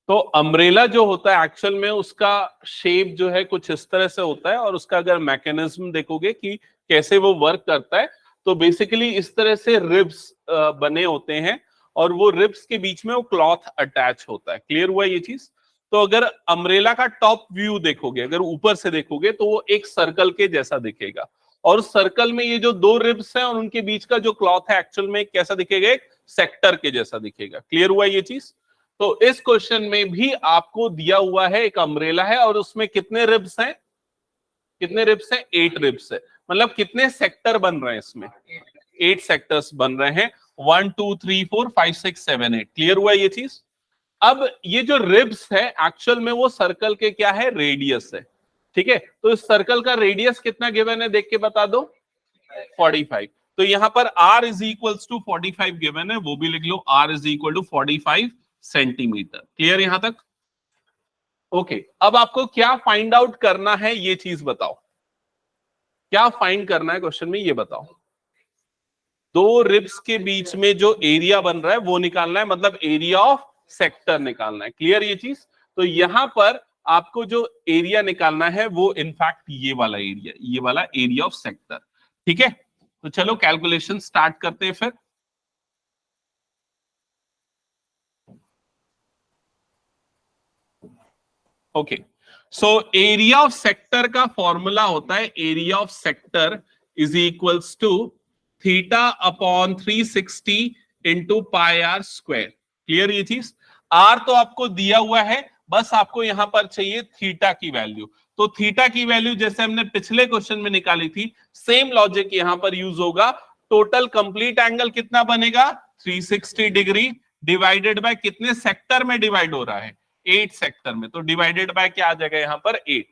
तो अम्ब्रेला जो होता है एक्चुअल में उसका शेप जो है कुछ इस तरह से होता है, और उसका अगर मैकेनिज्म देखोगे कि कैसे वो वर्क करता है, तो बेसिकली इस तरह से रिब्स बने होते हैं, और वो रिब्स के बीच में वो क्लॉथ अटैच होता है। क्लियर हुआ ये चीज? तो अगर अम्ब्रेला का टॉप व्यू देखोगे, अगर ऊपर से देखोगे, तो वो एक सर्कल के जैसा दिखेगा, और उस सर्कल में ये जो दो रिब्स हैं और उनके बीच का जो क्लॉथ है एक्चुअल में कैसा दिखेगा? एक सेक्टर के जैसा दिखेगा। क्लियर हुआ ये चीज? तो इस क्वेश्चन में भी आपको दिया हुआ है एक अम्ब्रेला है, और उसमें कितने रिब्स हैं? कितने रिब्स हैं? 8 रिब्स है। मतलब कितने सेक्टर बन रहे हैं इसमें? 8 सेक्टर्स बन रहे हैं। 1 2 3 4 5 6 7 8। क्लियर हुआ ये चीज? अब ये जो रिब्स है एक्चुअल में वो सर्कल के क्या है? रेडियस है। ठीक है, तो इस सर्कल का रेडियस कितना गिवन है देख के बता दो। 45। तो यहां पर r is equals to 45 given है, वो भी लिख लो, r is equal to 45 centimetre. Clear यहां तक? ओके, अब आपको क्या फाइंड आउट करना है ये चीज बताओ। क्या फाइंड करना है क्वेश्चन में ये बताओ। दो रिब्स के बीच में जो एरिया बन रहा है वो निकालना है, मतलब एरिया ऑफ सेक्टर निकालना है। क्लियर ये चीज? तो यहां पर आपको जो एरिया निकालना है वो इनफैक्ट ये वाला एरिया, ये वाला एरिया ऑफ सेक्टर। ठीक है, तो चलो कैलकुलेशन स्टार्ट करते हैं फिर। Okay, so area of sector का फॉर्मूला होता है, area of sector is equals to theta upon 360 into pi r square. Clear ये चीज? आर तो आपको दिया हुआ है, बस आपको यहां पर चाहिए थीटा की वैल्यू। तो थीटा की वैल्यू जैसे हमने पिछले क्वेश्चन में निकाली थी, सेम लॉजिक यहां पर यूज होगा। टोटल कंप्लीट एंगल कितना बनेगा? 360 डिग्री, डिवाइडेड बाय कितने सेक्टर में डिवाइड हो रहा है? 8 सेक्टर में, तो डिवाइडेड बाय क्या आ जाएगा यहां पर? 8।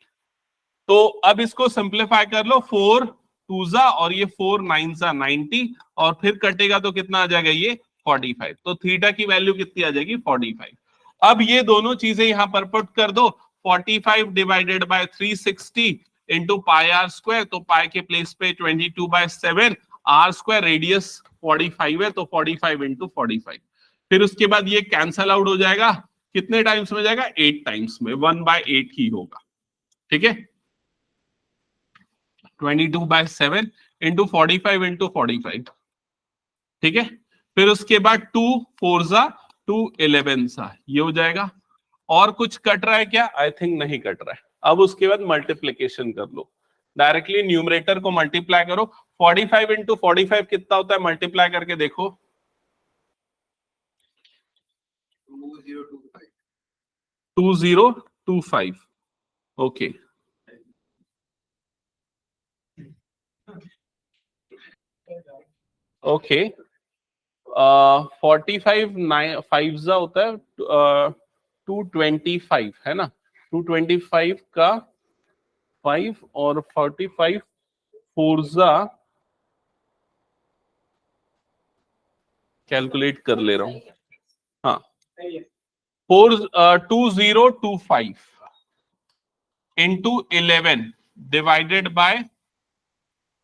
तो अब इसको सिंप्लीफाई कर लो, 4 2 जा और ये 4 9 जा 90, और फिर कटेगा तो कितना आ जाएगा? ये 45। तो थीटा की वैल्यू कितनी आ जाएगी? 45। अब ये दोनों चीजें यहां पर पुट कर दो, 45 divided by 360 into pi r square, तो पाई के प्लेस पे 22/7, आर स्क्वायर रेडियस 45 है, तो 45 इंटू 45। फिर उसके बाद ये कैंसल आउट हो जाएगा, कितने टाइम्स में जाएगा? 8 टाइम्स में, 1/8 ही होगा। ठीक है, 22/7 इंटू 45 इंटू 45। ठीक है, फिर उसके बाद 2 4 जा 2 11 सा, ये हो जाएगा। और कुछ कट रहा है क्या? आई थिंक नहीं कट रहा है। अब उसके बाद मल्टीप्लीकेशन कर लो, डायरेक्टली न्यूमरेटर को मल्टीप्लाई करो। 45 इंटू 45 कितना होता है? मल्टीप्लाई करके देखो। 2025। ओके, ओके, 45 5 जा होता है 225 है ना? 225 का 5 और 45 4 जा, कैलकुलेट कर ले रहा हूं। हाँ, 2025 इंटू 11 डिवाइडेड बाय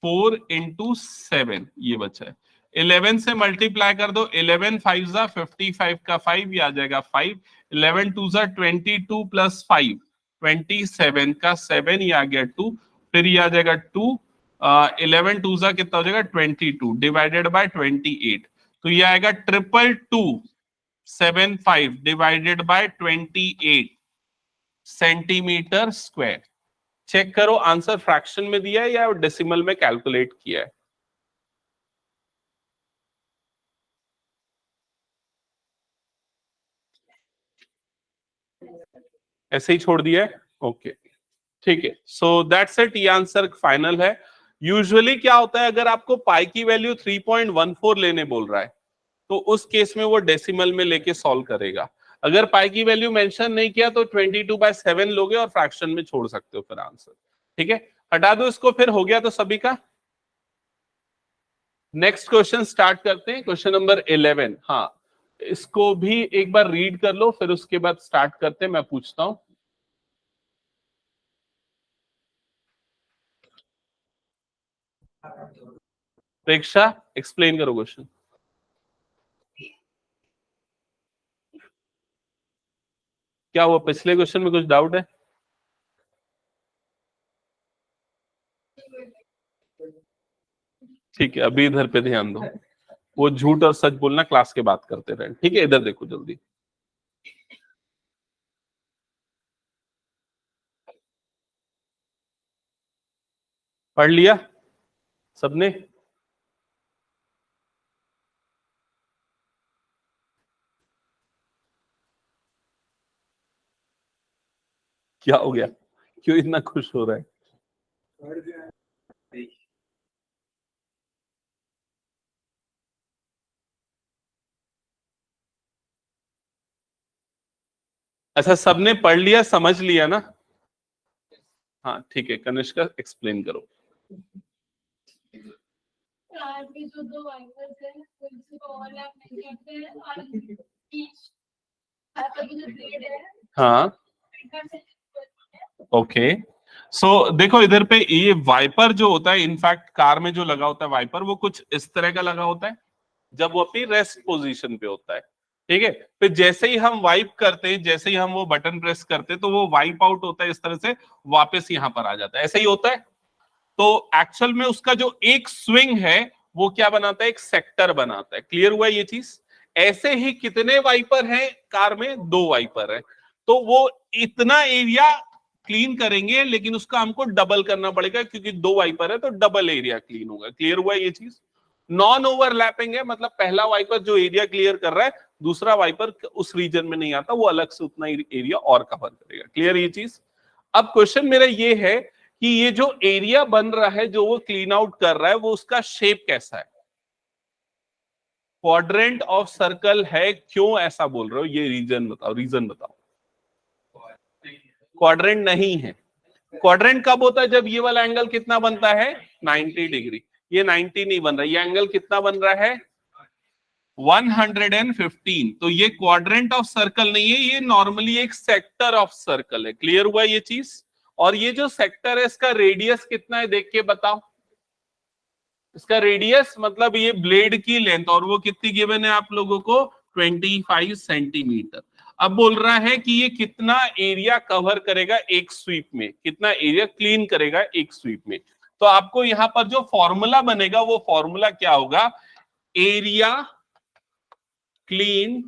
4 इंटू 7, ये बचा है। 11 से मल्टीप्लाई कर दो, 11 5 जा 55 का 5, ये आ जाएगा 5। 11 2 जा 22 प्लस 5 27 का 7, ये आ गया 2। फिर ये आ जाएगा 2। 11 2 जा कितना हो जाएगा? 22 डिवाइडेड बाय 28, तो ये आएगा 2275 divided by 28 centimetre square. Check करो आंसर फ्रैक्शन में दिया है या डेसिमल में कैलकुलेट किया है? ऐसे ही छोड़ दिया है? ओके, ठीक है, सो दैट्स इट, ये आंसर फाइनल है। यूजुअली क्या होता है, अगर आपको पाई की वैल्यू 3.14 लेने बोल रहा है, तो उस केस में वो डेसिमल में लेके सॉल्व करेगा। अगर पाई की वैल्यू मेंशन नहीं किया तो 22/7 लोगे और फ्रैक्शन में छोड़ सकते हो फिर आंसर। ठीक है, हटा दो इसको, फिर हो गया तो सभी का। नेक्स्ट क्वेश्चन स्टार्ट करते हैं, क्वेश्चन नंबर 11। हाँ, इसको भी एक बार रीड कर लो, फिर उसके बाद स्टार्ट करते हैं। मैं पूछता हूं, प्रेक्षा एक्सप्लेन करो क्वेश्चन। क्या हुआ, पिछले क्वेश्चन में कुछ डाउट है? ठीक है, अभी इधर पे ध्यान दो, वो झूठ और सच बोलना क्लास के बात करते रहे, ठीक है? इधर देखो जल्दी। पढ़ लिया सबने? क्या हो गया, क्यों इतना खुश हो रहा है? अच्छा, सबने पढ़ लिया, समझ लिया ना? हाँ ठीक है, कनिष्का एक्सप्लेन करो। कार में जो दो वाइपर्स हैं उनसे ओवरलैप नहीं करते हैं और ईच वाइपर की जो ब्लेड है हाँ ओके, सो देखो इधर पे ये वाइपर जो होता है, इनफैक्ट कार में जो लगा होता है वाइपर, वो कुछ इस तरह का लगा होता है जब वो अपनी रेस्ट पोजीशन पे होता है, ठीक है? फिर जैसे ही हम वाइप करते हैं, जैसे ही हम वो बटन प्रेस करते हैं, तो वो वाइप आउट होता है इस तरह से, वापस यहां पर आ जाता है, ऐसे ही होता है। तो एक्चुअल में उसका जो एक स्विंग है वो क्या बनाता है, एक सेक्टर बनाता है। क्लियर हुआ ये चीज? ऐसे ही कितने वाइपर हैं कार में? दो वाइपर है, तो वो इतना एरिया क्लीन करेंगे, लेकिन उसका हमको डबल करना पड़ेगा क्योंकि दो वाइपर है तो डबल एरिया क्लीन होगा। क्लियर हुआ ये चीज? नॉन ओवरलैपिंग है, मतलब पहला वाइपर जो एरिया क्लियर कर रहा है, दूसरा वाइपर उस रीजन में नहीं आता, वो अलग से उतना एरिया और कवर करेगा। क्लियर ये चीज? अब क्वेश्चन मेरा ये है कि ये जो एरिया बन रहा है, जो वो क्लीन आउट कर रहा है, वो उसका शेप कैसा है? क्वाड्रेंट ऑफ सर्कल है, क्यों ऐसा बोल रहे हो? ये रीजन बताओ, रीजन बताओ। क्वाड्रेंट नहीं है। क्वाड्रेंट कब होता है? जब ये वाला एंगल कितना बनता है? 90 डिग्री। ये 90 नहीं बन रहा, ये एंगल कितना बन रहा है? 115। तो ये क्वाड्रेंट ऑफ सर्कल नहीं है, ये नॉर्मली एक सेक्टर ऑफ सर्कल है। क्लियर हुआ ये चीज? और ये जो सेक्टर है, इसका रेडियस कितना है देख के बताओ। इसका रेडियस मतलब ये ब्लेड की लेंथ, और वो कितनी गिवन है आप लोगों को? 25 सेंटीमीटर। अब बोल रहा है कि ये कितना एरिया कवर करेगा एक स्वीप में, कितना एरिया क्लीन करेगा एक स्वीप में। तो आपको यहां पर जो फॉर्मूला बनेगा, वो फॉर्मूला क्या होगा? Area clean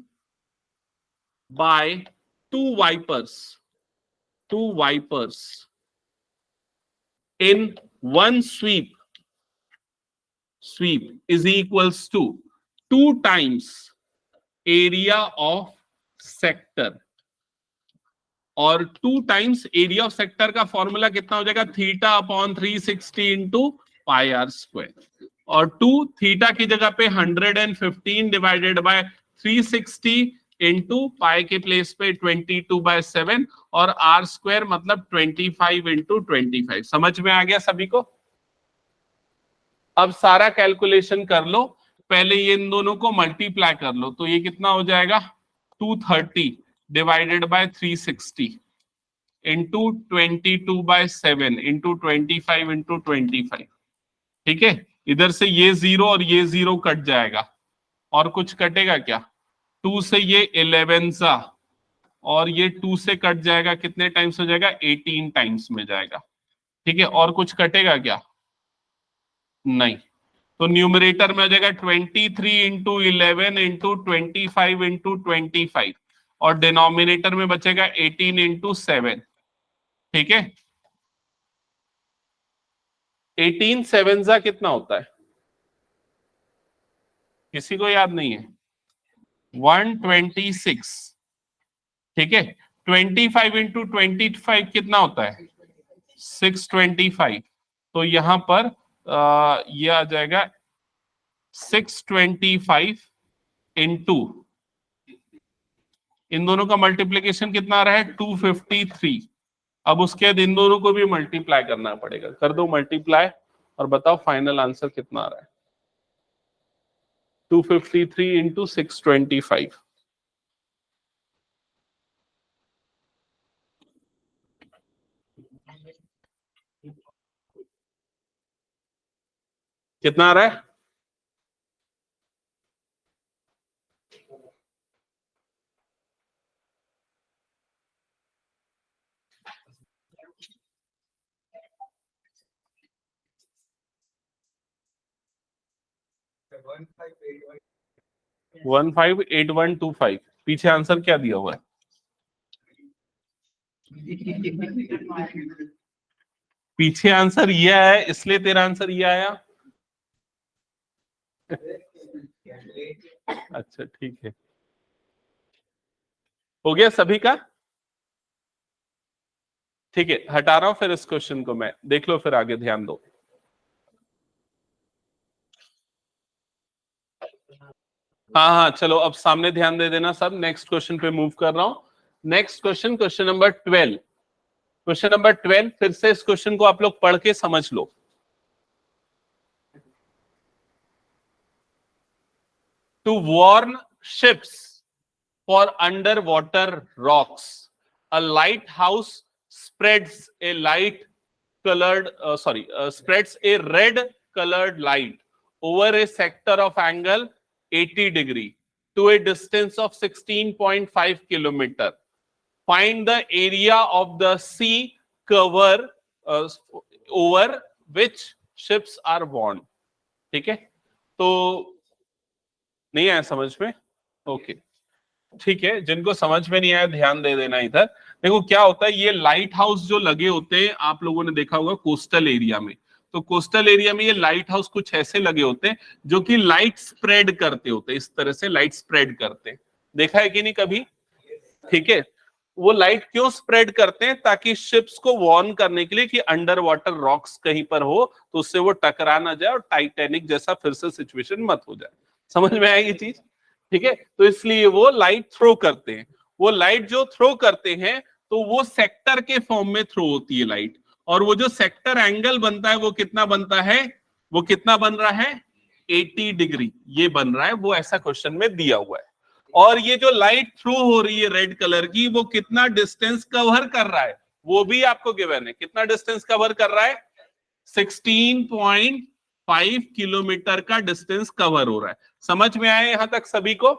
by two wipers in one sweep is equals to 2 times area of sector, और 2 टाइम्स एरिया ऑफ सेक्टर का फॉर्मूला कितना हो जाएगा? Theta upon 360 into pi r square, और 2 थीटा की जगह पे 115 डिवाइडेड बाय 360 इंटू पाई के प्लेस पे 22/7, और आर स्क्वायर मतलब 25 इंटू 25। समझ में आ गया सभी को? अब सारा कैलकुलेशन कर लो, पहले ये इन दोनों को मल्टीप्लाई कर लो, तो ये कितना हो जाएगा? 230 divided by 360 into 22/7 into 25 into 25। ठीक है, इधर से ये 0 और ये 0 कट जाएगा, और कुछ कटेगा क्या? 2 से ये 11 सा, और ये 2 से कट जाएगा, कितने टाइम्स हो जाएगा? 18 टाइम्स में जाएगा। ठीक है, और कुछ कटेगा क्या? नहीं। तो न्यूमरेटर में आ जाएगा 23 इंटू 11 इंटू 25 इंटू 25, और डिनोमिनेटर में बचेगा 18 इंटू 7। ठीक है, 18 7 जा कितना होता है? किसी को याद नहीं है? 126। ठीक है, 25 इंटू 25 कितना होता है? 625। तो यहां पर ये आ जाएगा 625 इंटू, इन दोनों का मल्टीप्लीकेशन कितना आ रहा है? 253। अब उसके बाद इन दोनों को भी मल्टीप्लाई करना पड़ेगा, कर दो मल्टीप्लाई, और बताओ फाइनल आंसर कितना आ रहा है? 253 इंटू 625। कितना आ रहा है? 158125। पीछे आंसर क्या दिया हुआ है? पीछे आंसर ये है, इसलिए तेरा आंसर ये आया। अच्छा ठीक है, हो गया सभी का? ठीक है, हटा रहा हूं फिर इस क्वेश्चन को मैं, देख लो फिर आगे ध्यान दो। हाँ हाँ चलो अब सामने ध्यान दे देना सब। नेक्स्ट क्वेश्चन पे मूव कर रहा हूं। Next question, question number 12। Question number 12, फिर से इस क्वेश्चन को आप लोग पढ़ के समझ लो। To warn ships for underwater rocks, a lighthouse spreads a spreads a red colored light over a sector of angle 80 degree to a distance of 16.5 kilometer. Find the area of the sea cover over which ships are warned. ठीक है, तो नहीं आया समझ में? Okay ठीक है, जिनको समझ में नहीं आया ध्यान दे देना इधर। देखो क्या होता है, ये लाइट हाउस जो लगे होते हैं आप लोगों ने देखा होगा कोस्टल एरिया में, तो कोस्टल एरिया में ये लाइट हाउस कुछ ऐसे लगे होते हैं जो कि लाइट स्प्रेड करते होते हैं, इस तरह से लाइट स्प्रेड करते हैं। देखा है कि नहीं कभी? ठीक है, वो लाइट क्यों स्प्रेड करते हैं? ताकि शिप्स को वार्न करने के लिए कि अंडर वाटर रॉक्स कहीं पर हो तो उससे वो टकरा ना जाए और टाइटैनिक जैसा फिर से सिचुएशन मत हो जाए। समझ में आएगी चीज? ठीक है, तो इसलिए वो लाइट थ्रो करते हैं। वो लाइट जो थ्रो करते हैं तो वो सेक्टर के फॉर्म में थ्रो होती है लाइट, और वो जो सेक्टर एंगल बनता है वो कितना बनता है? वो कितना बन रहा है? 80 डिग्री ये बन रहा है, वो ऐसा क्वेश्चन में दिया हुआ है। और ये जो लाइट थ्रू हो रही है रेड कलर की, वो कितना डिस्टेंस कवर कर रहा है वो भी आपको गिवन है। कितना डिस्टेंस कवर कर रहा है? 16.5 किलोमीटर का डिस्टेंस कवर हो रहा है। समझ में आया यहां तक सभी को?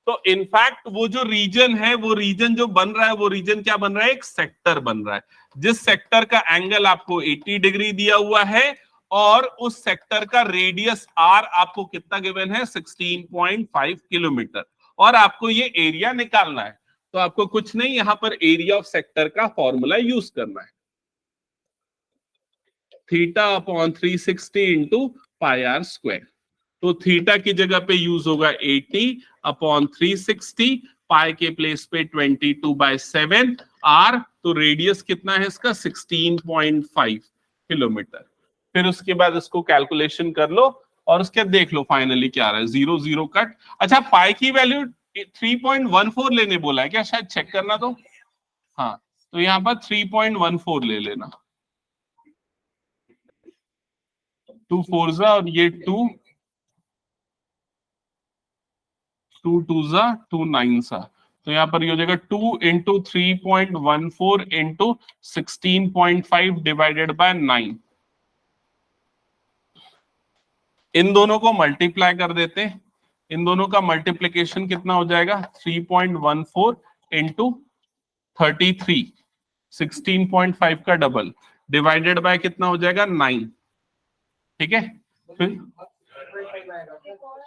तो इनफैक्ट वो जो रीजन है, वो रीजन जो बन रहा है, वो रीजन क्या बन रहा है? एक सेक्टर बन रहा है, जिस सेक्टर का एंगल आपको 80 डिग्री दिया हुआ है और उस सेक्टर का रेडियस आर आपको कितना गिवन है? 16.5 किलोमीटर। और आपको ये एरिया निकालना है, तो आपको कुछ नहीं, यहां पर एरिया ऑफ सेक्टर का फॉर्मूला यूज करना है, theta upon 360 into pi r square. तो थीटा की जगह पे यूज होगा 80 अपॉन 360, पाई के प्लेस पे 22/7, आर तो रेडियस कितना है इसका? 16.5 किलोमीटर। फिर उसके बाद इसको कैलकुलेशन कर लो और उसके देख लो फाइनली क्या आ रहा है। 0 0 कट। अच्छा पाई की वैल्यू 3.14 लेने बोला है क्या? शायद चेक करना तो। हाँ तो यहाँ पर 3.14 ले लेना। 2 4 और ये 2 2 2 2 9 तो यहाँ पर ये हो जाएगा 2 इंटू 3.14 इंटू 16.5 डिवाइडेड बाय 9। इन दोनों को मल्टीप्लाई कर देते हैं। इन दोनों का मल्टीप्लीकेशन कितना हो जाएगा? 3.14 इंटू 33, 16.5 का डबल डिवाइडेड बाय कितना हो जाएगा? 9। ठीक है, फिर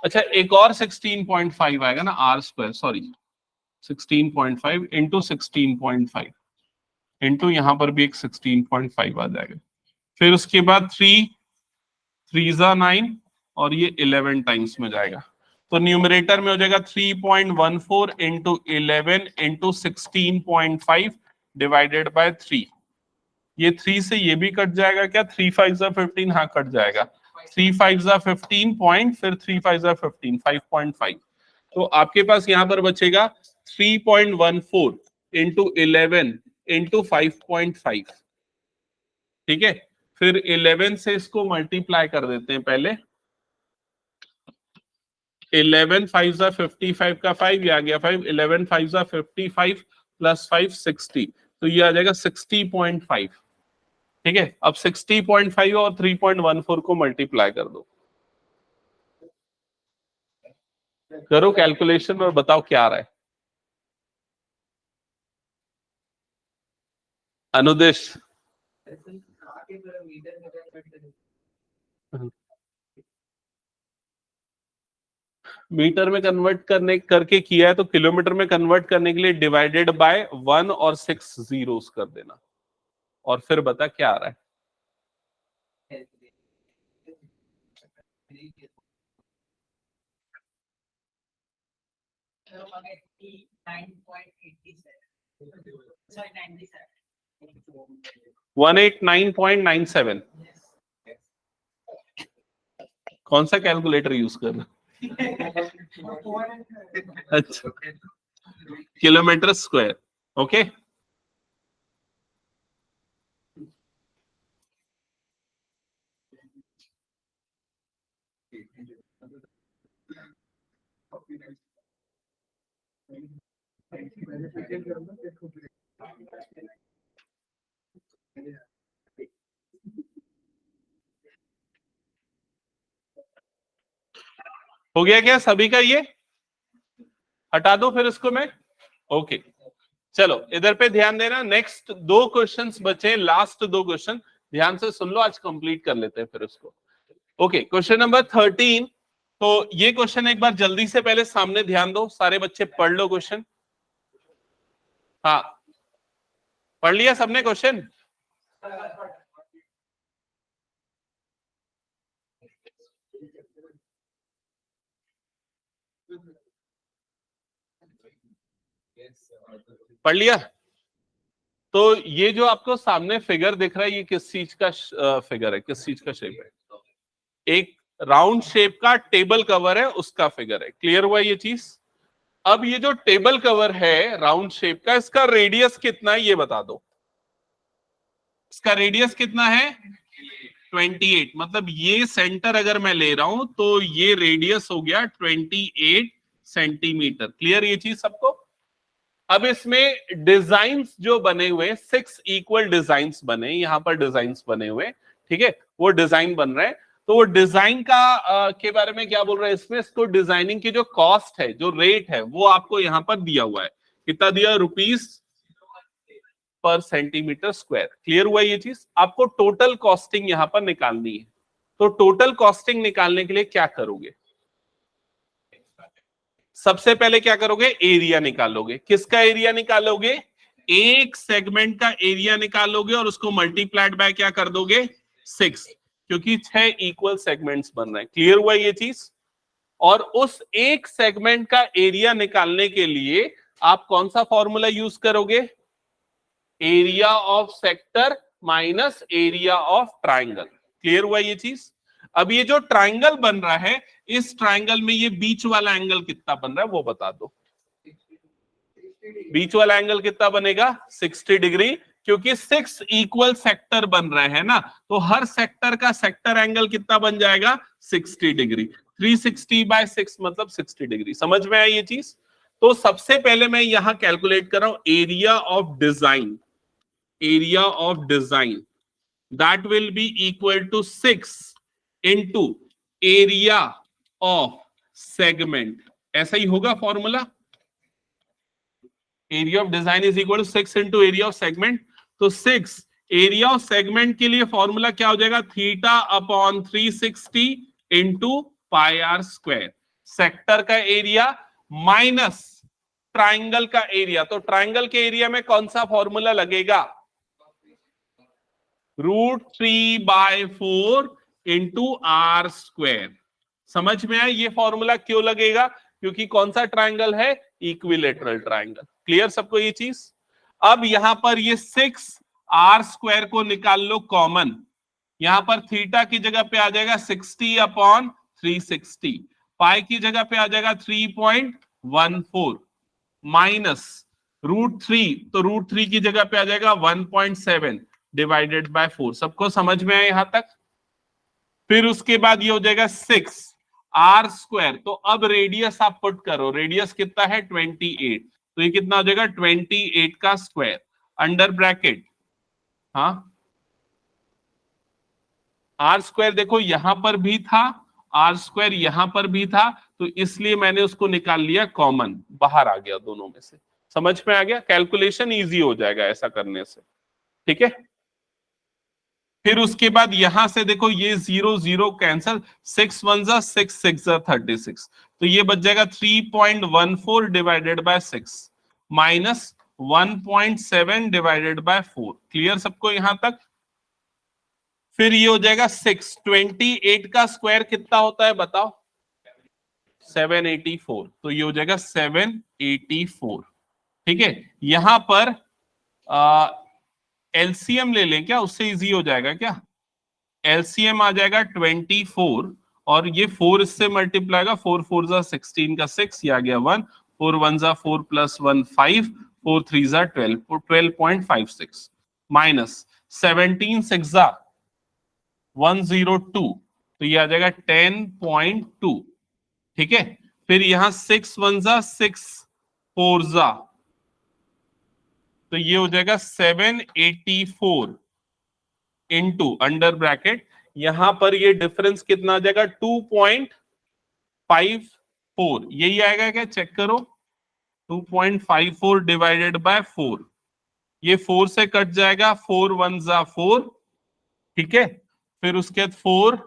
अच्छा एक और 16.5 आएगा ना, r square, sorry 16.5 into 16.5 into यहाँ पर भी एक 16.5 आ जाएगा। फिर उसके बाद 3 3 9 और ये 11 टाइम्स में जाएगा, तो न्यूमरेटर में हो जाएगा 3.14 इंटू 11 इंटू 16.5 डिवाइडेड बाय 3। ये 3 से ये भी कट जाएगा क्या? 3 5 15, हाँ कट जाएगा। 3 5 15 पॉइंट, फिर 3 5 15, 5.5। तो आपके पास यहां पर बचेगा 3.14 इंटू 11 इंटू 5.5। ठीक है, फिर 11 से इसको मल्टीप्लाई कर देते हैं पहले। 11 5 55 का 5, ये आ गया 5। 11 5 55 प्लस 5 60, तो ये आ जाएगा 60.5। ठीक है, अब 60.5 और 3.14 को मल्टीप्लाई कर दो, करो कैलकुलेशन और बताओ क्या आ रहा है। अनुदेश मीटर में कन्वर्ट करने करके किया है तो किलोमीटर में कन्वर्ट करने के लिए डिवाइडेड बाय 1 और 6 जीरोस कर देना, और फिर बता क्या आ रहा है। वन 189.97। कौन सा कैलकुलेटर यूज कर रहा? अच्छा, किलोमीटर स्क्वायर। ओके, हो गया क्या सभी का? ये हटा दो फिर इसको मैं। ओके, चलो इधर पे ध्यान देना। नेक्स्ट 2 क्वेश्चंस बचे, लास्ट 2 क्वेश्चन ध्यान से सुन लो, आज कंप्लीट कर लेते हैं फिर उसको। Okay, question number 13। तो ये क्वेश्चन एक बार जल्दी से पहले सामने ध्यान दो, सारे बच्चे पढ़ लो क्वेश्चन। हाँ, पढ़ लिया सबने क्वेश्चन? पढ़ लिया? तो ये जो आपको सामने फिगर दिख रहा है, ये किस चीज का फिगर है, किस चीज का शेप है? एक राउंड शेप का टेबल कवर है, उसका फिगर है। क्लियर हुआ ये चीज? अब ये जो टेबल कवर है राउंड शेप का, इसका रेडियस कितना है ये बता दो। इसका रेडियस कितना है? 28। मतलब ये सेंटर अगर मैं ले रहा हूं तो ये रेडियस हो गया 28 सेंटीमीटर। क्लियर ये चीज सबको? अब इसमें डिजाइन्स जो बने हुए, 6 इक्वल डिजाइन्स बने, यहां पर डिजाइन्स बने हुए, ठीक है, वो डिजाइन बन रहे हैं। तो वो डिजाइन का के बारे में क्या बोल रहे हैं इसमें? इसको डिजाइनिंग की जो कॉस्ट है, जो रेट है, वो आपको यहां पर दिया हुआ है। कितना दिया? रुपीस पर सेंटीमीटर स्क्वायर। क्लियर हुआ ये चीज? आपको टोटल कॉस्टिंग यहां पर निकालनी है। तो टोटल कॉस्टिंग निकालने के लिए क्या करोगे? सबसे पहले क्या करोगे? एरिया निकालोगे। किसका एरिया निकालोगे? एक सेगमेंट का एरिया निकालोगे और उसको मल्टीप्लाइड बाय क्या कर दोगे? 6, क्योंकि 6 इक्वल सेगमेंट्स बन रहे हैं। क्लियर हुआ ये चीज? और उस एक सेगमेंट का एरिया निकालने के लिए आप कौन सा फॉर्मूला यूज करोगे? Area of sector minus area of triangle. Clear हुआ ये चीज? अब ये जो ट्राइंगल बन रहा है, इस ट्राइंगल में ये बीच वाला एंगल कितना बन रहा है वो बता दो। बीच वाला एंगल कितना बनेगा? 60 डिग्री, क्योंकि 6 इक्वल सेक्टर बन रहे हैं ना, तो हर सेक्टर का सेक्टर एंगल कितना बन जाएगा? 60 डिग्री। 360/6 मतलब 60 डिग्री। समझ में आई ये चीज? तो सबसे पहले मैं यहां कैलकुलेट कर रहा हूं area of design. Area of design that will be equal to 6 into area of segment. ऐसा ही होगा formula. Area of design is equal to 6 into area of segment. तो 6 एरिया ऑफ सेगमेंट के लिए फॉर्मूला क्या हो जाएगा? θ/360 into pi r square. Sector का एरिया माइनस ट्राइंगल का एरिया। तो ट्राइंगल के एरिया में कौन सा फॉर्मूला लगेगा? √3/4 इंटू आर स्क्वायर। समझ में आया ये फॉर्मूला क्यों लगेगा? क्योंकि कौन सा ट्राइंगल है? Equilateral triangle. क्लियर सबको ये चीज? अब यहां पर ये 6 आर स्क्वायर को निकाल लो कॉमन। यहां पर थीटा की जगह पे आ जाएगा 60/360, पाई की जगह पे आ जाएगा 3.14 माइनस √3, तो √3 की जगह पे आ जाएगा 1.7 डिवाइडेड बाय 4। सबको समझ में आया यहां तक? फिर उसके बाद ये हो जाएगा 6 आर स्क्वायर। तो अब रेडियस आप पुट करो, रेडियस कितना है? 28। तो ये कितना हो जाएगा? 28 का स्क्वायर अंडर ब्रैकेट। हाँ, आर स्क्वायर देखो यहां पर भी था, आर स्क्वायर यहां पर भी था, तो इसलिए मैंने उसको निकाल लिया कॉमन, बाहर आ गया दोनों में से। समझ में आ गया? कैलकुलेशन इजी हो जाएगा ऐसा करने से। ठीक है, फिर उसके बाद यहां से देखो ये 0 0 कैंसल, 6 1 जा 6 6 जा 36, तो ये बच जाएगा 3.14 divided by 6 minus 1.7 divided by 4। Clear सबको यहां तक? फिर ये हो जाएगा 628 का स्क्वायर कितना होता है बताओ? 784, तो ये हो जाएगा 784। ठीक है, यहां पर एलसीएम ले लें क्या, उससे इजी हो जाएगा क्या? एलसीएम आ जाएगा 24 और ये 4 इससे मल्टीप्लाई का, 4 4 जा 16 का 6, ये आ गया 1, 4 1 जा 4 प्लस 1 5, 4 3 जा 12, 12.56 माइनस 17 6 जा 102, तो ये आ जाएगा 10.2। ठीक है, फिर यहां 6 1 जा 6 4 जा, तो ये हो जाएगा 784 इनटू अंडर ब्रैकेट, यहां पर ये डिफरेंस कितना आ जाएगा 2.54, यही आएगा क्या, चेक करो। 2.54 डिवाइडेड बाय 4, ये 4 से कट जाएगा, 4 1 जा 4, ठीक है, फिर उसके बाद 4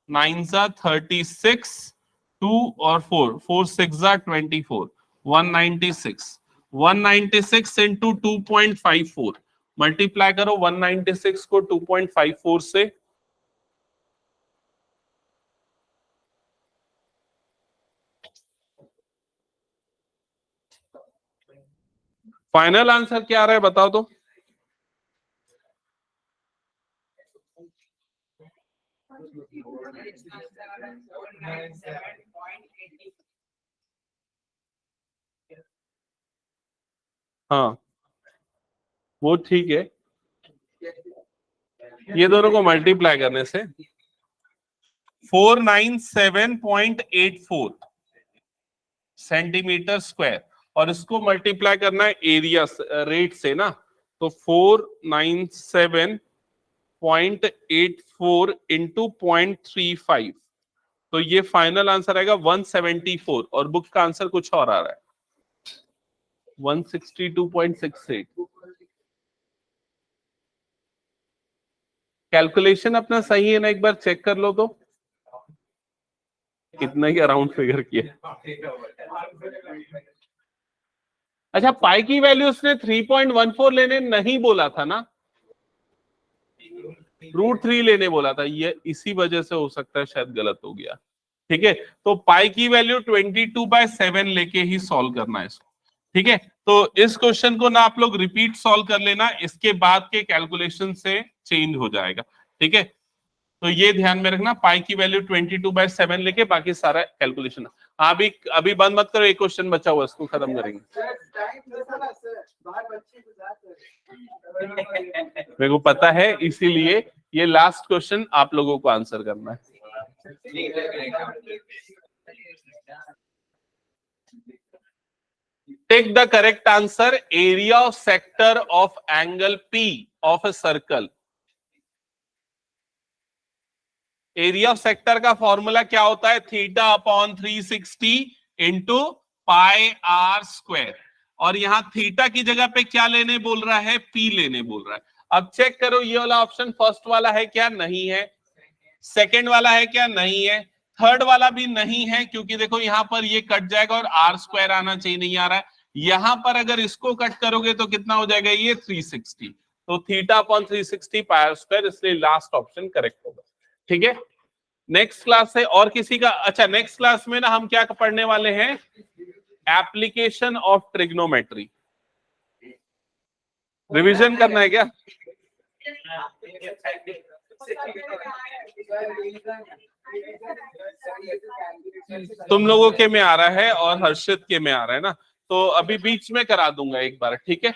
9 जा 36, 2 और 4 4 6 जा 24, 196, 196 इंटू 2.54, मल्टीप्लाई करो 196 को 2.54 से, फाइनल आंसर क्या आ रहा है बताओ तो? हाँ वो ठीक है, ये दोनों को मल्टीप्लाई करने से 497.84 सेंटीमीटर स्क्वायर, और इसको मल्टीप्लाई करना है एरिया रेट से ना, तो 497.84 इंटू 0.35, तो ये फाइनल आंसर आएगा 174, और बुक का आंसर कुछ और आ रहा है 162.68। कैलकुलेशन अपना सही है ना, एक बार चेक कर लो तो, कितना ही अराउंड फिगर किया। अच्छा, पाई की वैल्यू उसने 3.14 लेने नहीं बोला था ना, √3 लेने बोला था, ये इसी वजह से हो सकता है शायद गलत हो गया। ठीक है, तो पाई की वैल्यू 22/7 लेके ही सॉल्व करना है इसको। ठीक है, तो इस क्वेश्चन को ना आप लोग रिपीट सॉल्व कर लेना, इसके बाद के कैलकुलेशन से चेंज हो जाएगा। ठीक है, तो ये ध्यान में रखना, पाई की वैल्यू 22/7 लेके बाकी सारा कैलकुलेशन। अभी बंद मत करो, एक क्वेश्चन बचा हुआ, इसको खत्म करेंगे। मेरे को पता है, इसीलिए ये लास्ट क्वेश्चन आप लोगों को आंसर करना है। Take the correct answer, area of sector of angle P of a circle. Area of sector का फॉर्मूला क्या होता है, θ/360 इंटू πr², और यहां थीटा की जगह पे क्या लेने बोल रहा है, P लेने बोल रहा है। अब चेक करो, ये वाला ऑप्शन फर्स्ट वाला है क्या, नहीं है। सेकंड वाला है क्या, नहीं है। थर्ड वाला भी नहीं है, क्योंकि देखो यहां पर ये कट जाएगा और r² आना चाहिए, नहीं आ रहा है। यहां पर अगर इसको कट करोगे तो कितना हो जाएगा, ये 360, तो θ/360 πr², इसलिए लास्ट ऑप्शन करेक्ट होगा। ठीक है, नेक्स्ट क्लास है और किसी का, अच्छा नेक्स्ट क्लास में ना हम क्या पढ़ने वाले हैं, एप्लीकेशन ऑफ ट्रिग्नोमेट्री। रिवीजन करना है क्या? तुम लोगों के में आ रहा है और हर्षित के में आ रहा है ना, तो अभी बीच में करा दूंगा एक बार, ठीक है।